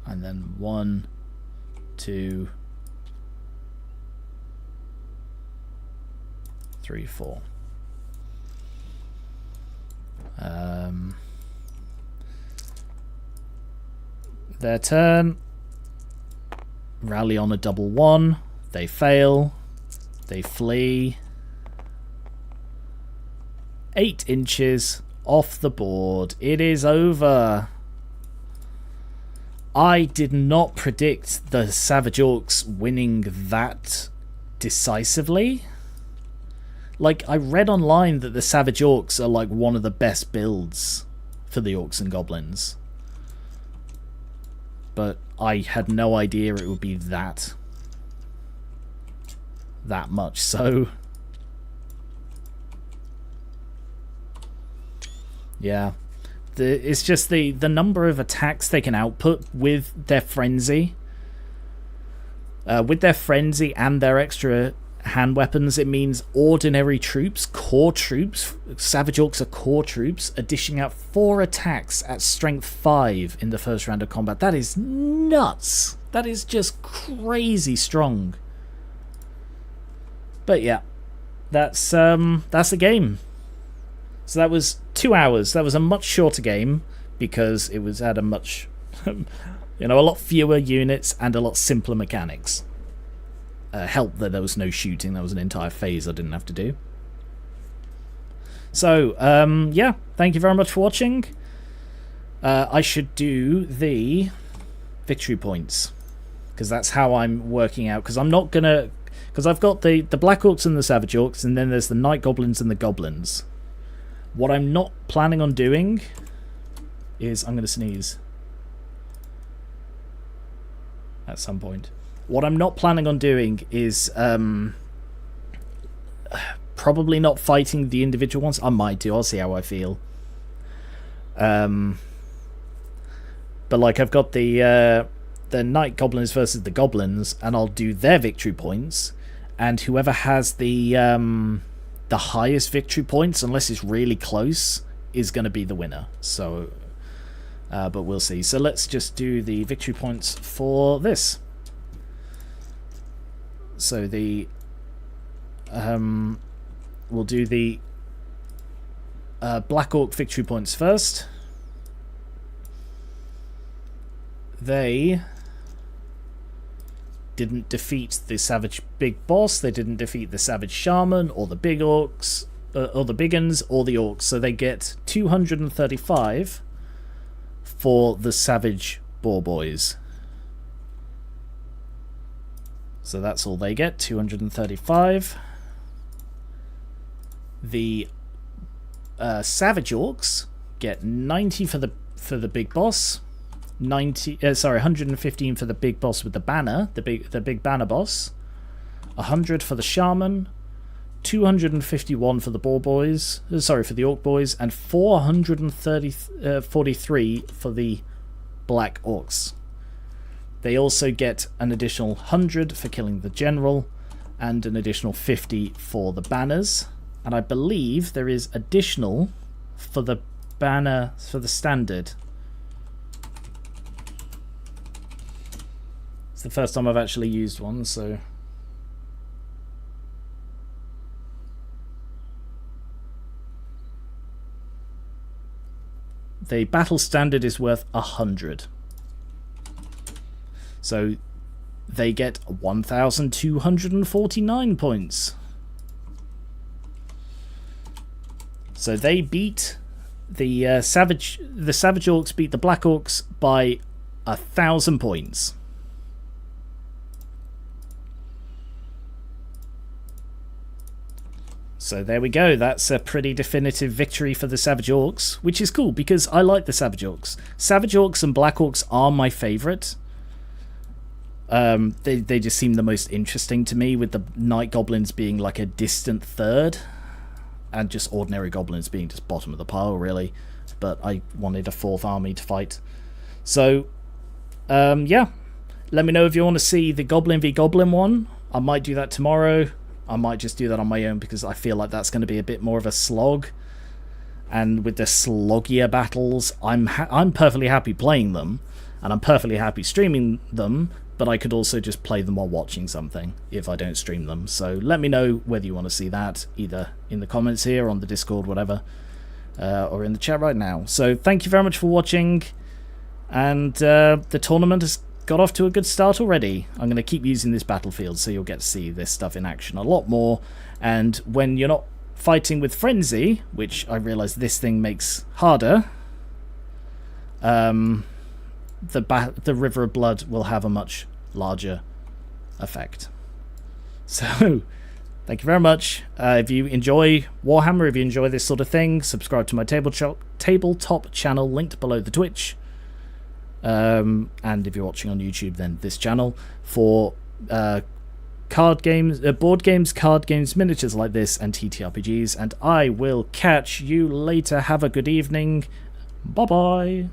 and then 1, 2, 3, 4. Their turn. Rally on a double 1. They fail. They flee. 8 inches off the board. It is over. I did not predict the Savage Orcs winning that decisively. Like, I read online that the Savage Orcs are like one of the best builds for the Orcs and Goblins. But I had no idea it would be that much so. Yeah. It's just the number of attacks they can output with their frenzy. With their frenzy and their extra hand weapons, it means ordinary troops, core troops, Savage Orcs are core troops, are dishing out 4 attacks at strength 5 in the first round of combat. That is nuts. That is just crazy strong. But yeah, that's the game. So that was 2 hours. That was a much shorter game because it was at a much, a lot fewer units and a lot simpler mechanics. Helped that there was no shooting. That was an entire phase I didn't have to do. So, yeah, thank you very much for watching. I should do the victory points because that's how I'm working out. Because I'm not gonna, because I've got the Black Orcs and the Savage Orcs, and then there's the Night Goblins and the Goblins. What I'm not planning on doing is I'm going to sneeze at some point. What I'm not planning on doing is probably not fighting the individual ones. I might do. I'll see how I feel. But like I've got the Night Goblins versus the Goblins, and I'll do their victory points, and whoever has the highest victory points, unless it's really close, is going to be the winner. So, but we'll see. So let's just do the victory points for this. So the we'll do the Black Orc victory points first. They didn't defeat the Savage Big Boss, they didn't defeat the Savage Shaman, or the Big Orcs, or the Big Uns, or the Orcs, so they get 235 for the Savage Boar Boys. So that's all they get, 235. The Savage Orcs get 90 for the Big Boss, 115 for the Big Boss with the banner, the big banner boss, 100 for the Shaman, 251 for the Boar Boys, for the Orc Boys, and 443 for the Black Orcs. They also get an additional 100 for killing the General, and an additional 50 for the banners. And I believe there is additional for the banner for the standard. It's the first time I've actually used one, so the battle standard is worth 100. So they get 1,249 points. So they beat the Savage Orcs beat the Black Orcs by 1,000 points. So there we go. That's a pretty definitive victory for the Savage Orcs, which is cool because I like the Savage Orcs. Savage Orcs and Black Orcs are my favourite. They just seem the most interesting to me, with the Night Goblins being like a distant third, and just ordinary Goblins being just bottom of the pile, really. But I wanted a fourth army to fight. So, yeah. Let me know if you want to see the Goblin v Goblin one. I might do that tomorrow. I might just do that on my own because I feel like that's going to be a bit more of a slog. And with the sloggier battles, I'm perfectly happy playing them, and I'm perfectly happy streaming them, but I could also just play them while watching something if I don't stream them. So let me know whether you want to see that, either in the comments here, on the Discord, whatever, or in the chat right now. So thank you very much for watching, and the tournament has got off to a good start already. I'm going to keep using this battlefield so you'll get to see this stuff in action a lot more, and when you're not fighting with Frenzy, which I realise this thing makes harder, the River of Blood will have a much larger effect. So, thank you very much. If you enjoy Warhammer, if you enjoy this sort of thing, subscribe to my tabletop channel linked below the Twitch. And if you're watching on YouTube, then this channel for card games, board games, card games, miniatures like this, and TTRPGs. And I will catch you later. Have a good evening. Bye bye.